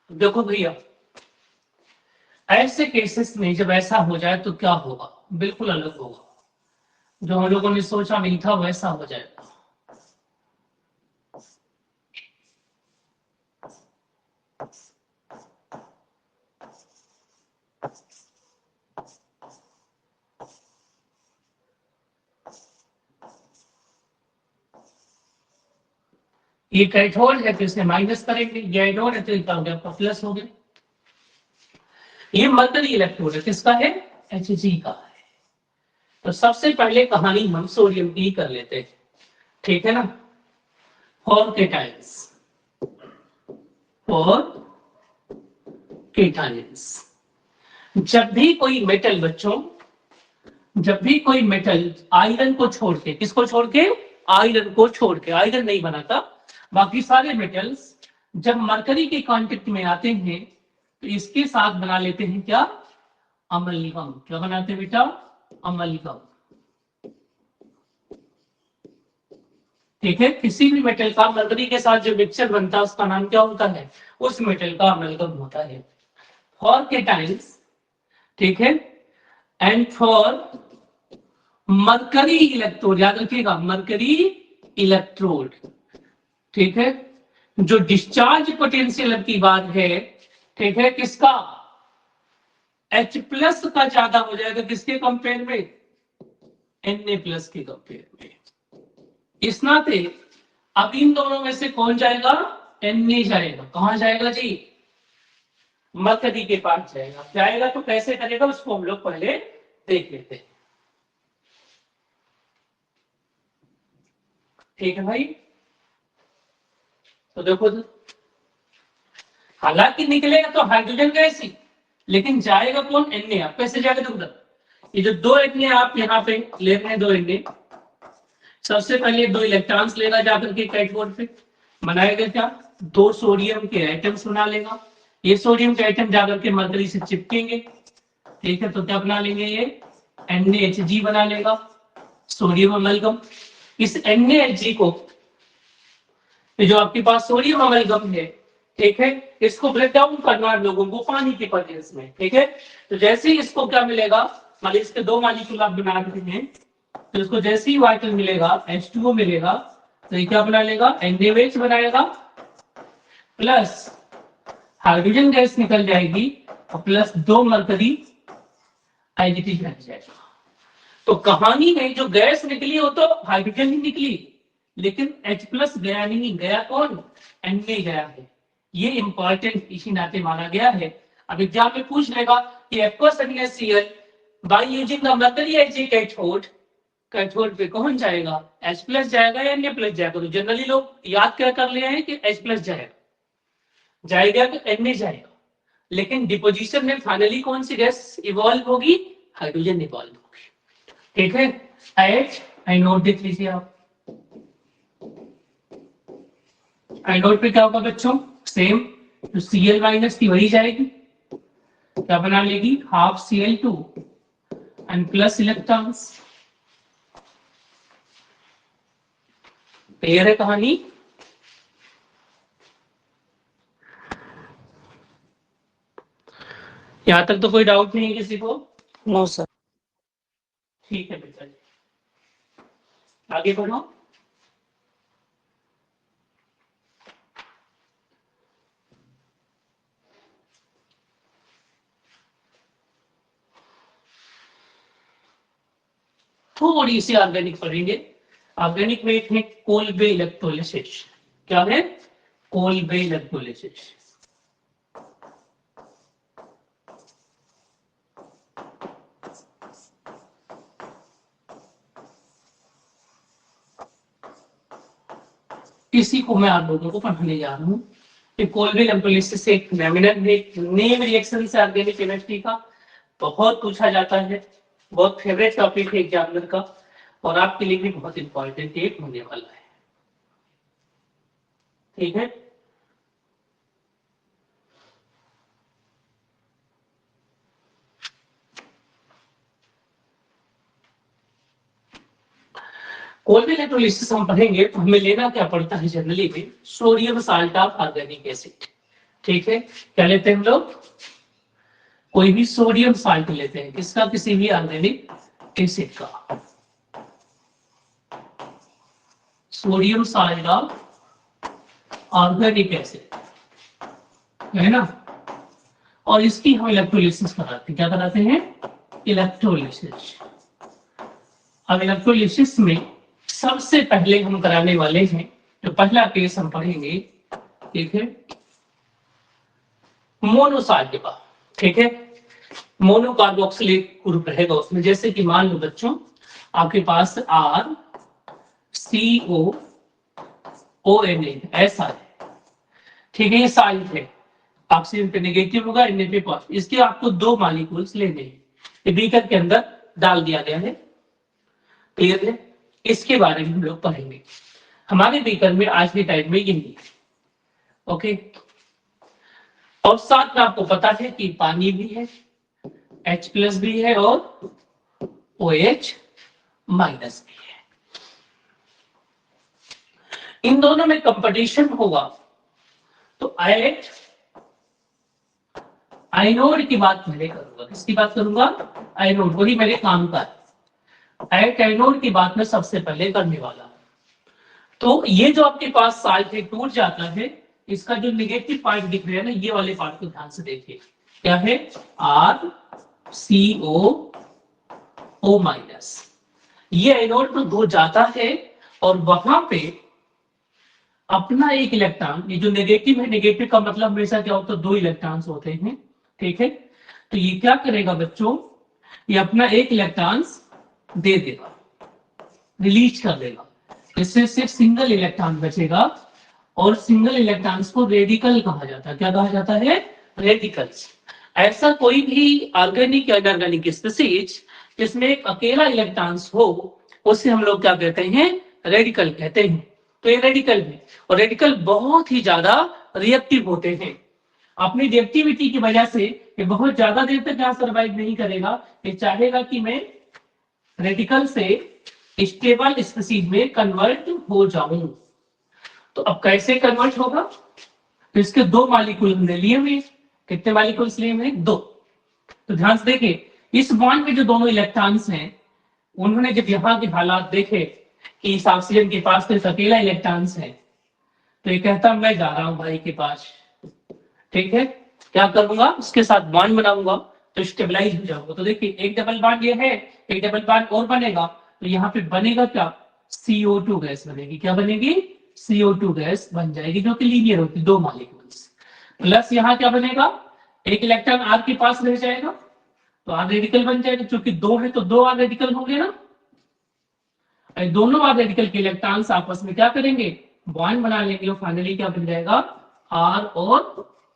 देखो भैया, ऐसे केसेस में जब ऐसा हो जाए तो क्या होगा, बिल्कुल अलग होगा, जो हम लोगों ने सोचा नहीं था वैसा हो जाएगा। ये कैथोड है तो इसे माइनस करेंगे, ये एनोड है तो इसका हो गया प्लस हो गया। ये मरकरी इलेक्ट्रोड है, किसका है, Hg का है। तो सबसे पहले कहानी हम सोडियम की कर लेते हैं, ठीक है ना। फॉर केटाइंस, फॉर केटाइंस, जब भी कोई मेटल बच्चों, जब भी कोई मेटल आयरन को छोड़ के, किसको छोड़ के, आयरन को छोड़ के, आयरन नहीं बनाता, बाकी सारे मेटल्स जब मरकरी के कांटेक्ट में आते हैं तो इसके साथ बना लेते हैं क्या, अमलगम। क्या बनाते हैं बेटा, अमलगम। ठीक है, किसी भी मेटल का मरकरी के साथ जो मिक्सचर बनता है उसका नाम क्या होता है, उस मेटल का अमलगम होता है। फॉर केटाइंस, ठीक है, एंड फॉर मरकरी इलेक्ट्रोड, याद रखिएगा मरकरी इलेक्ट्रोड, ठीक है, जो डिस्चार्ज पोटेंशियल की बात है, ठीक है, किसका, H प्लस का ज्यादा हो जाएगा, किसके कंपेयर में, Na प्लस के कंपेयर में। इस नाते अब इन दोनों में से कौन जाएगा, Na जाएगा। कहां जाएगा जी, मरकरी के पास जाएगा। जाएगा तो कैसे करेगा उसको हम लोग पहले देख लेते हैं, ठीक है भाई। तो देखो, हालांकि निकलेगा तो हाइड्रोजन गैस ही, लेकिन जाएगा कौन, Na। आप कैसे जाएगा तो उधर, ये जो दो Na आप यहाँ पे ले रहे हैं, दो Na, सबसे पहले दो इलेक्ट्रॉन्स लेगा जाकर के कैथोड पे, बनाएगा क्या, दो सोडियम के एटम्स बना लेगा। ये सोडियम के एटम जाकर के मरकरी से चिपकेंगे, ठीक है, तो क्या बना लेंगे, ये NaHg बना लेगा, सोडियम अमलगम। इस NaHg को, जो आपके पास सोडियम अमलगम है, ठीक है, इसको ब्रेक डाउन करना है लोगों को पानी के प्रेजेंस में, ठीक है। तो जैसे ही इसको क्या मिलेगा, मान लीजिए इसके दो मॉलिक्यूल आप बना रहे हैं, तो इसको जैसे ही वाटर मिलेगा, H2O मिलेगा, तो ये क्या बना लेगा, NaOH बनाएगा, प्लस हाइड्रोजन गैस निकल जाएगी और प्लस दो मरकरी आइडेंटिटी रह जाएगा। तो कहानी में जो गैस निकली वो तो हाइड्रोजन ही निकली, लेकिन H प्लस गया नहीं, गया कौन, Na गया है। ये इंपॉर्टेंट इसी नाते माना गया है। अब एग्जाम में पूछ लेगा कि aqueous NaCl by using the mercury as a cathode, cathode पे कौन जाएगा, H प्लस जाएगा या Na प्लस जाएगा। तो जनरली लोग याद क्या कर ले हैं कि H प्लस जाएगा, जाएगा तो Na जाएगा, लेकिन डिपोजिशन में फाइनली कौन सी गैस इवॉल्व होगी? हाइड्रोजन इवॉल्व होगी। ठीक है, एच एनोड देख लीजिए आप। एनोड पे क्या होगा बच्चों? सेम, तो Cl माइनस की वही जाएगी, क्या बना लेगी? Half Cl2 and plus electrons. Clear है कहानी? यहां तक तो कोई डाउट नहीं है किसी को? No sir. ठीक है बेटा जी, आगे बढ़ो। थोड़ी सी ऑर्गेनिक पढ़ेंगे। ऑर्गेनिक में है कोलबे इलेक्ट्रोलिसिस। क्या है? Kolbe electrolysis. इसी को मैं आप लोगों को पढ़ाने जा रहा हूँ। कोलबे इलेक्ट्रोलिसिस एक नेम रिएक्शन से ऑर्गेनिक केमिस्ट्री का बहुत पूछा जाता है, बहुत फेवरेट टॉपिक है एग्जामिनर का, और आपके लिए भी बहुत इंपॉर्टेंट एक होने वाला है। ठीक है, कोलबे इलेक्ट्रोलिसिस हम पढ़ेंगे तो हमें लेना क्या पड़ता है जनरली में? Sodium salt of organic acid. ठीक है, क्या लेते हैं हम लोग? कोई भी सोडियम साल्ट लेते हैं, किसका? किसी भी ऑर्गेनिक एसिड का, sodium salt of organic acid, है ना? और इसकी हम इलेक्ट्रोलिसिस कराते हैं। क्या कराते हैं? इलेक्ट्रोलिसिस। अब इलेक्ट्रोलिसिस में सबसे पहले हम कराने वाले हैं, जो पहला केस हम पढ़ेंगे, ठीक है, मोनोसाल्ट का। ठीक है, मोनो कार्बोक्सिलिक ग्रुप रहेगा उसमें। जैसे कि मान लो बच्चों, आपके पास RCOONA ऐसा है। ठीक है, ये साल्ट है, ऑक्सीजन पे नेगेटिव होगा, Na पे पॉजिटिव। इसके आपको दो मॉलिक्यूल्स लेने हैं, ये बीकर के अंदर डाल दिया गया है। क्लियर है? इसके बारे में हम लोग पढ़ेंगे। हमारे बीकर में आज के टाइम में यही है। ओके, और साथ में आपको पता है कि पानी भी है, H+ भी है और OH- भी है। इन दोनों में कंपटीशन होगा तो आइनोड की बात पहले करूंगा। किसकी बात करूंगा? आइनोड, वही मेरे काम का है। आइनोड की बात में सबसे पहले करने वाला। तो ये जो आपके पास साल्ट है टूट जाता है, इसका जो निगेटिव पार्ट दिख रहा है ना, ये वाले पार्ट को ध्यान से देखिए। क्या है? RCOO-। ये आइनोड तो दो जाता है और वहां पे अपना एक इलेक्ट्रॉन, ये जो नेगेटिव है, नेगेटिव का मतलब हमेशा क्या होता है? दो इलेक्ट्रॉन्स होते हैं। ठीक है, तो ये क्या करेगा बच्चों? ये अपना एक इलेक्ट्रॉन दे देगा, रिलीज कर देगा। इससे सिर्फ सिंगल इलेक्ट्रॉन बचेगा, और सिंगल इलेक्ट्रॉन्स को रेडिकल कहा जाता है। क्या कहा जाता है? रेडिकल्स। ऐसा कोई भी ऑर्गेनिक या इनऑर्गेनिक स्पीशीज जिसमें एक अकेला इलेक्ट्रॉन्स हो, उसे हम लोग क्या कहते हैं? रेडिकल कहते हैं। तो ये रेडिकल है, और रेडिकल बहुत ही ज्यादा रिएक्टिव होते हैं। अपनी रिएक्टिविटी की वजह से ये बहुत ज्यादा देर तक यहाँ सर्वाइव नहीं करेगा। ये चाहेगा कि मैं रेडिकल से स्टेबल स्पीशीज में कन्वर्ट हो जाऊं। तो अब कैसे कन्वर्ट होगा? तो इसके दो मॉलिक्यूल हमने लिए हुए। कितने मॉलिक्यूल्स लिए हुए? दो। तो ध्यान से देखिए, इस बॉन्ड में जो दोनों इलेक्ट्रॉन्स हैं, उन्होंने जब यहाँ के हालात देखे कि इस ऑक्सीजन के पास तो इस अकेला इलेक्ट्रॉन्स है, तो ये कहता मैं जा रहा हूं भाई के पास। ठीक है, क्या करूंगा? उसके साथ बॉन्ड बनाऊंगा तो स्टेबलाइज हो जाऊंगा। तो देखिए, एक डबल बॉन्ड ये है, एक डबल बॉन्ड और बनेगा, तो यहाँ पे बनेगा क्या? CO2 गैस बनेगी। क्या बनेगी? CO2 गैस बन जाएगी, जो कि लीनियर होती है, दो मॉलिक्यूल्स। प्लस यहाँ क्या बनेगा? एक इलेक्ट्रॉन R के पास रह जाएगा, तो R रेडिकल बन जाएगा। क्योंकि दो है तो दो R रेडिकल होंगे ना। दोनों R रेडिकल के इलेक्ट्रॉन्स आपस में क्या करेंगे? बॉन्ड बना लेंगे, और फाइनली क्या बन जाएगा? R और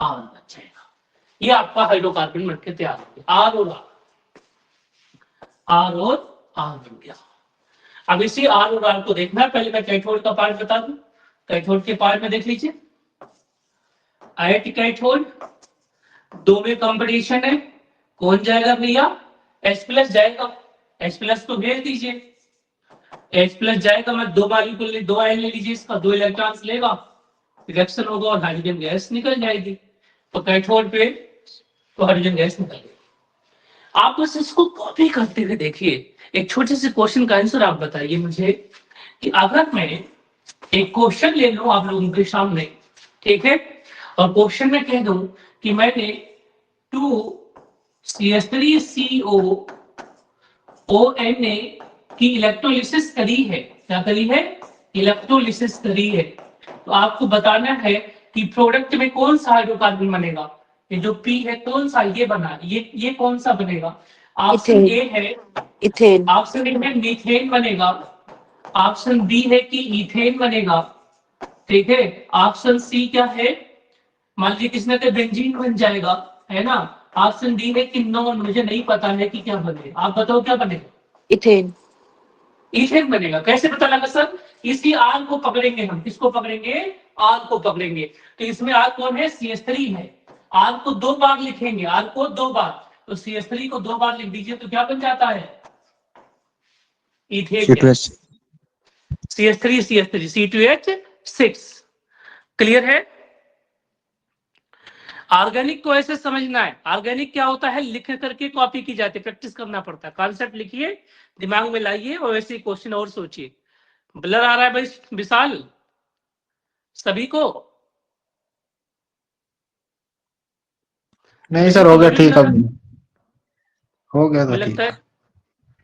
R बन जाएगा। ये आपका हाइड्रोकार्बन बनके तैयार हो गया, आर और आर बन गया। अब इसी आर और आर को देखना है, पहले मैं कैथोड का पार्ट बता दूं। कैथोड के पार्ट में देख लीजिए, एट कैथोड दो में कंपटीशन है, कौन जाएगा भैया? H+ जाएगा, H+ तो भेज दीजिए, H+ जाएगा, मैं दो मॉलिक्यूल दो आयन ले लीजिए, इसका दो इलेक्ट्रॉन्स लेगा, रिएक्शन होगा और हाइड्रोजन गैस निकल जाएगी। तो कैथोड पे तो हाइड्रोजन गैस निकल गई। आप बस इसको कॉपी करते हुए देखिए, एक छोटे से क्वेश्चन का आंसर आप बताइए मुझे कि अगर मैं एक क्वेश्चन ले लूं आप लोगों के सामने, ठीक है, और क्वेश्चन में कह दूं कि मैंने 2CH3COONA की इलेक्ट्रोलिसिस करी है, क्या करी है? इलेक्ट्रोलिसिस करी है। तो आपको बताना है कि प्रोडक्ट में कौन सा हाइड्रोकार्बन बनेगा। ये जो P है कौन सा ये बना, ये कौन सा बनेगा? ऑप्शन ए है इथेन, ऑप्शन ए है मीथेन बनेगा, ऑप्शन बी है कि ईथेन बनेगा, ठीक है। ऑप्शन सी क्या है? मान लीजिए किसने तो बेंजीन बन जाएगा, है ना। ऑप्शन डी है कि नो, मुझे नहीं पता है कि क्या बनेगा। आप बताओ क्या बनेगा? इथेन, इथेन बनेगा। कैसे पता लगा सर? इसी आर को पकड़ेंगे हम, किसको पकड़ेंगे? आर को पकड़ेंगे। तो इसमें आर कौन है? CH3 है। आर को दो बार लिखेंगे, आर को दो बार, तो CH3 को दो बार लिख दीजिए तो क्या बन जाता है? Ethane gas. CH3 CH3 C2H6। Clear है? ऑर्गेनिक को ऐसे समझना है, ऑर्गेनिक क्या होता है, लिख करके कॉपी की जाती है, प्रैक्टिस करना पड़ता है। कॉन्सेप्ट लिखिए, दिमाग में लाइए और ऐसे क्वेश्चन और सोचिए। ब्लर आ रहा है भाई विशाल सभी को? नहीं सर, हो गया ठीक, अब हो गया मुझे था लगता ठीक। है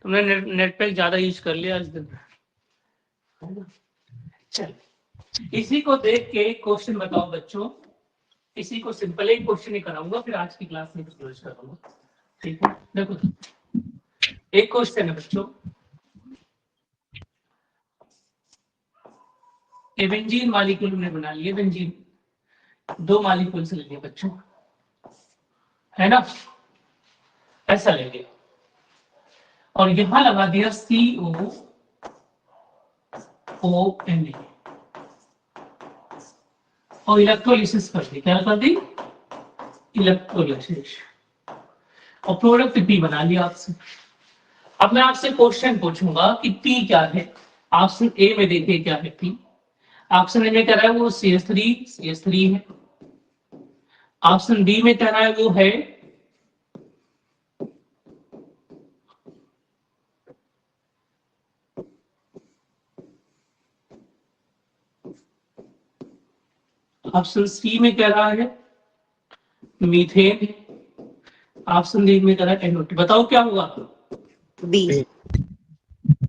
तुमने नेट पैक ज्यादा यूज कर लिया आज दिन। चल, इसी को देख के क्वेश्चन बताओ बच्चों। इसी को सिंपल एक क्वेश्चन ही कराऊंगा, फिर आज की क्लास में क्लोज करूंगा, ठीक है। देखो एक क्वेश्चन है बच्चों, बेंजीन मॉलिक्यूल ने बना लिए, बेंजीन दो मॉलिक्यूल से लेंगे बच्चों, है ना, ऐसा लेंगे और यहां लगा दिया COONA और इलेक्ट्रोलिसिस कर दी। क्या कर दी? इलेक्ट्रोलिसिस, और प्रोडक्ट P बना लिया आपसे। अब मैं आपसे क्वेश्चन पूछूंगा कि P क्या है। ऑप्शन ए में देखिए क्या है P। ऑप्शन ए में कह रहा है वो CH3 है। ऑप्शन बी में कह रहा है वो है ऑप्शन सी में कह रहा है मीथेन, ऑप्शन डी में कह रहा है NO2। बताओ क्या होगा? बी,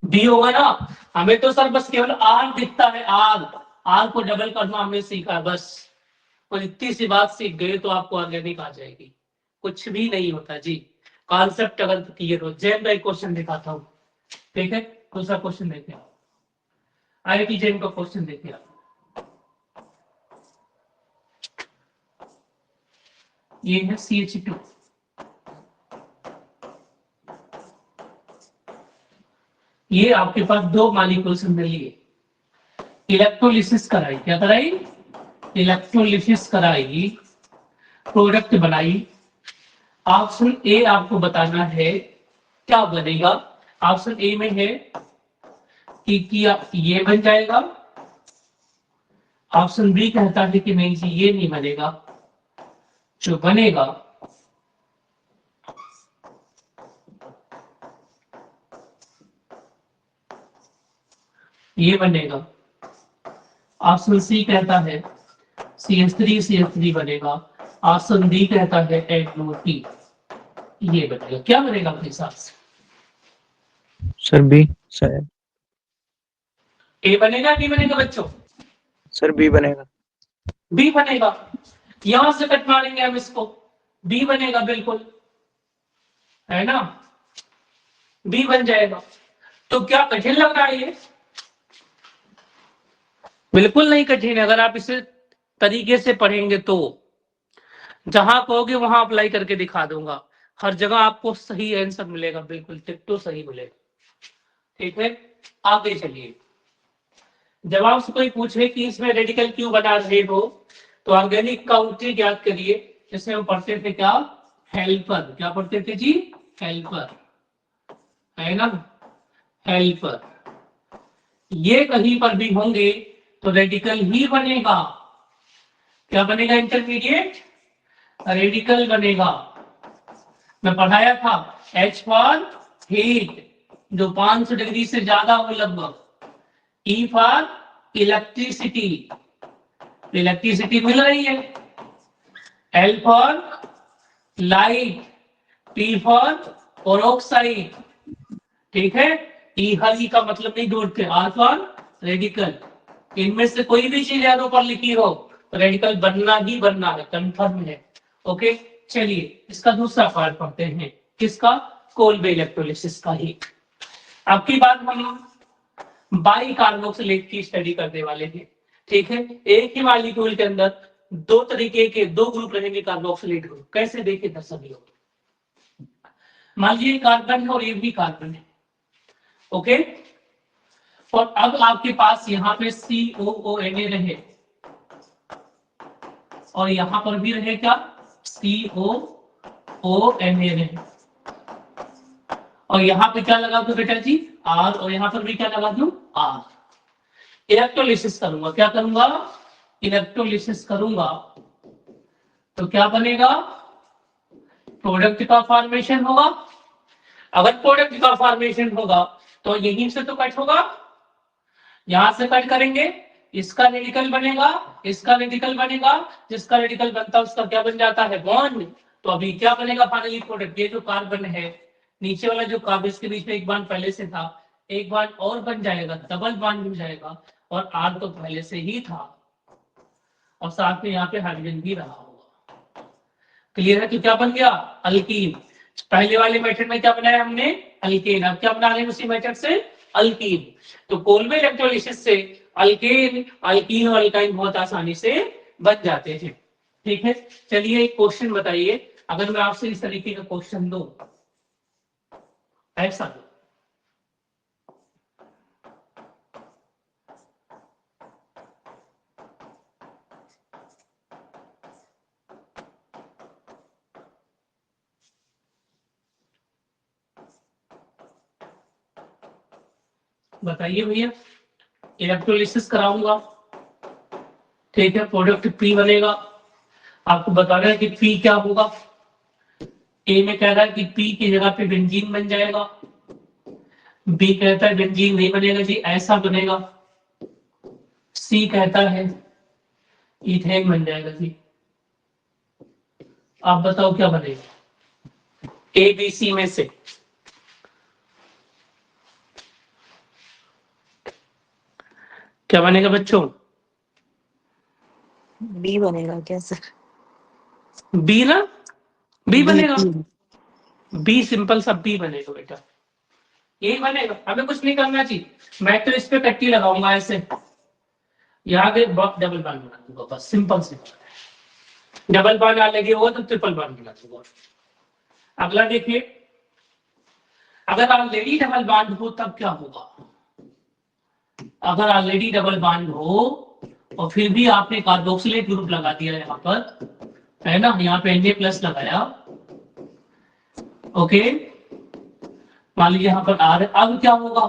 बी होगा ना। हमें तो सर बस केवल आर दिखता है, आर को डबल करना हमने सीखा है बस। और इतनी सी बात सीख गए तो आपको ऑर्गेनिक आ जाएगी, कुछ भी नहीं होता जी। कॉन्सेप्ट अगर क्लियर हो। जैन का एक क्वेश्चन दिखाता हूँ, ठीक है। दूसरा क्वेश्चन देखते हैं, IIT जैन का क्वेश्चन देखिए आप। ये है CH2, ये आपके पास दो मॉलिक्यूल्स मिल लिए, इलेक्ट्रोलिसिस कराई। क्या कराई? इलेक्ट्रोलिसिस कराई, प्रोडक्ट बनाई। ऑप्शन ए आपको बताना है क्या बनेगा। ऑप्शन ए में है कि ये बन जाएगा। ऑप्शन बी कहता है कि नहीं जी ये नहीं बनेगा, जो बनेगा ये बनेगा। ऑप्शन सी कहता है CH3 बनेगा। ऑप्शन डी कहता है NO2 ये बनेगा। क्या बनेगा अपने हिसाब से? सर बी, सर ए बनेगा बी बनेगा बच्चों? सर बी बनेगा। बी बनेगा। यहां से कट मारेंगे हम इसको, बी बनेगा बिल्कुल, है ना, बी बन जाएगा। तो क्या कठिन लग रहा है ये? बिल्कुल नहीं कठिन है, अगर आप इसे तरीके से पढ़ेंगे तो। जहां कहोगे वहां अप्लाई करके दिखा दूंगा, हर जगह आपको सही आंसर मिलेगा, बिल्कुल टिट्टो सही मिलेगा। ठीक है, आगे चलिए। जब आपसे कोई पूछे कि इसमें रेडिकल क्यों बना रहे हो, तो ऑर्गेनिक काउंट्री याद करिए, जिसमें हम पढ़ते थे क्या, हेल्पर। क्या पढ़ते थे जी, हेल्पर, है ना, हेल्पर। ये कहीं पर भी होंगे तो रेडिकल ही बनेगा। क्या बनेगा, इंटरमीडिएट रेडिकल बनेगा। मैं पढ़ाया था H फॉर हीट, जो 500 डिग्री से ज्यादा हो लगभग, E फॉर इलेक्ट्रिसिटी, इलेक्ट्रिसिटी मिल रही है, L for light, P for peroxide. ठीक है, ई हर ई का मतलब नहीं ढूंढते, R फॉर रेडिकल। इनमें से कोई भी चीज याद ऊपर लिखी हो तो रेडिकल बनना ही बनना है, कंफर्म है। ओके, चलिए इसका दूसरा पार्ट पढ़ते हैं, किसका, कोल्बे इलेक्ट्रोलिसिस का ही। आपकी बात हम बाई कार्बोक्सिलेट की स्टडी करने वाले हैं। ठीक है, एक ही मॉलिक्यूल के अंदर दो तरीके के दो ग्रुप रहेंगे कार्बोक्सिलेट ग्रुप। कैसे देखे दर्शक लोग, मान लीजिए कार्बन है और ये भी कार्बन है। ओके, और अब आपके पास यहाँ पे COONA रहे और यहां पर भी रहे क्या, COONA रहे, और यहाँ पे क्या लगा दूं बेटा जी, R, और यहाँ पर भी क्या लगा दूं, R। इलेक्ट्रोलिसिस करूंगा, क्या करूंगा, इलेक्ट्रोलिसिस करूंगा, तो क्या बनेगा, प्रोडक्ट का फॉर्मेशन होगा। अगर प्रोडक्ट का फॉर्मेशन होगा तो यहीं से तो कट होगा, यहां से कट करेंगे, इसका रेडिकल बनेगा, इसका रेडिकल बनेगा, जिसका रेडिकल बनता है उसका क्या बन जाता है, बॉन्ड। तो अभी क्या बनेगा फाइनली प्रोडक्ट, ये जो कार्बन है नीचे वाला जो कार्बन, इसके बीच में एक बॉन्ड पहले से था, एक बॉन्ड और बन जाएगा, डबल बॉन्ड बन जाएगा, और R तो पहले से ही था, और साथ में यहाँ पे हाइड्रोजन भी रहा होगा। क्लियर है, तो क्या बन गया, अल्कीन। पहले वाले मेथड में क्या बनाया हमने, अल्केन, अब क्या बना रहे हैं उसी मेथड से, अल्कीन। तो कोल्बे इलेक्ट्रोलिसिस से अल्केन, अल्कीन और अल्काइन बहुत आसानी से बन जाते हैं। ठीक है, चलिए एक क्वेश्चन बताइए, अगर मैं आपसे इस तरीके का क्वेश्चन दूं, ऐसा दो, बताइए भैया, इलेक्ट्रोलिसिस कराऊंगा, ठीक है, प्रोडक्ट P बनेगा, आपको बताना है कि P क्या होगा। ए में कह रहा है कि P की जगह पे बेंजीन बन जाएगा, बी कहता है बेंजीन नहीं बनेगा जी, ऐसा बनेगा, सी कहता है इथेन बन जाएगा जी। आप बताओ क्या बनेगा, ए बी सी में से, क्या बनेगा बच्चों, बी बनेगा क्या सर? बी ना, बी बनेगा, बी। बी सिंपल सा बी बनेगा बेटा, यही बनेगा, हमें कुछ नहीं करना चाहिए। मैं तो इस पे कट्टी लगाऊंगा ऐसे, यहाँ पे डबल बांड बना दूंगा, बस सिंपल से, डबल बांड आ लगे होगा तो ट्रिपल बांड बना दूंगा। अगला देखिए, अगर ऑलरेडी डबल बांड हो तब क्या होगा, अगर ऑलरेडी डबल बांड हो और फिर भी आपने कार्बोक्सिलेट ग्रुप लगा दिया यहाँ पर, है ना, यहाँ पे Na+ लगाया, ओके, मान लीजिए यहाँ पर R, अब क्या होगा,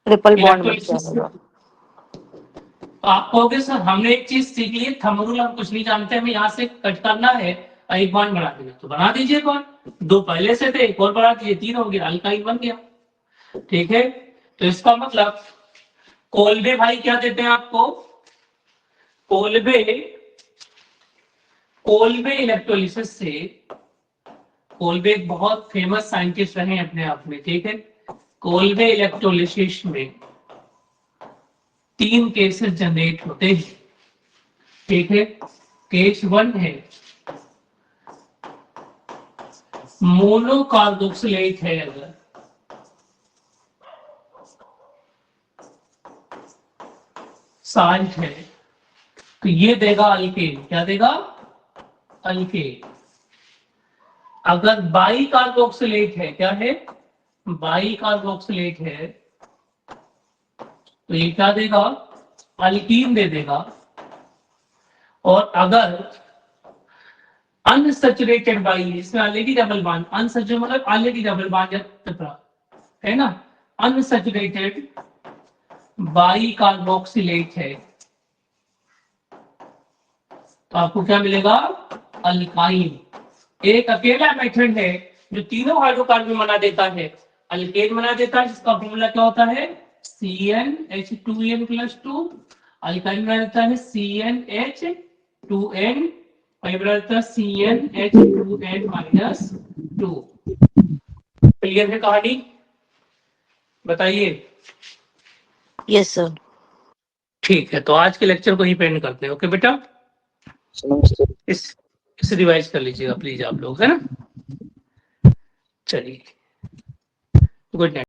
ट्रिपल बॉन्ड बन इलेक्ट्रोलिसिस। जाएगा। आप कहोगे सर हमने एक चीज सीख ली, थंब रूल हम कुछ नहीं जानते, हमें यहाँ से कट करना है और एक बॉन्ड बना देना, तो बना दीजिए बॉन्ड, दो पहले से थे, एक और बढ़ा दीजिए, तीन हो गया, अल्काइन बन गया। ठीक है, तो इसका मतलब कोल्बे भाई क्या देते हैं आपको, कोल्बे, कोल्बे इलेक्ट्रोलिसिस से, कोल्बे एक बहुत फेमस साइंटिस्ट रहे हैं अपने आप में, ठीक है, कोल्बे इलेक्ट्रोलिसिस में 3 केसेस जनरेट होते हैं। ठीक है, केस 1 है मोनोकार्बोक्सिलेट है, अगर साल्ट है तो ये देगा अल्केन, क्या देगा, अल्केन। अगर बाई कार्बोक्सिलेट है, क्या है, बाई कार्बोक्सिलेट है, तो ये क्या देगा, अल्कीन दे देगा। और अगर अनसैचुरेटेड बाई, इसमें ऑलरेडी डबल बॉन्ड, अनसैचुरेटेड मतलब ऑलरेडी डबल बॉन्ड है ना, अनसैचुरेटेड बाई कार्बोक्सिलेट है, तो आपको क्या मिलेगा, अल्काइन। एक अकेला मेथड है जो तीनों हाइड्रोकार्बन बना देता है, अल्केन बना देता है, जिसका फॉर्मूला क्या होता है, CnH2n+2। अल्काइन बना देता है CnH2n, और बना देता है CnH2n-2। क्लियर है कहानी, बताइए। Yes sir. ठीक है, तो आज के लेक्चर को ही पेंड करते हैं। ओके बेटा, इसे रिवाइज कर लीजिएगा प्लीज आप लोग, है ना। चलिए, गुड नाइट।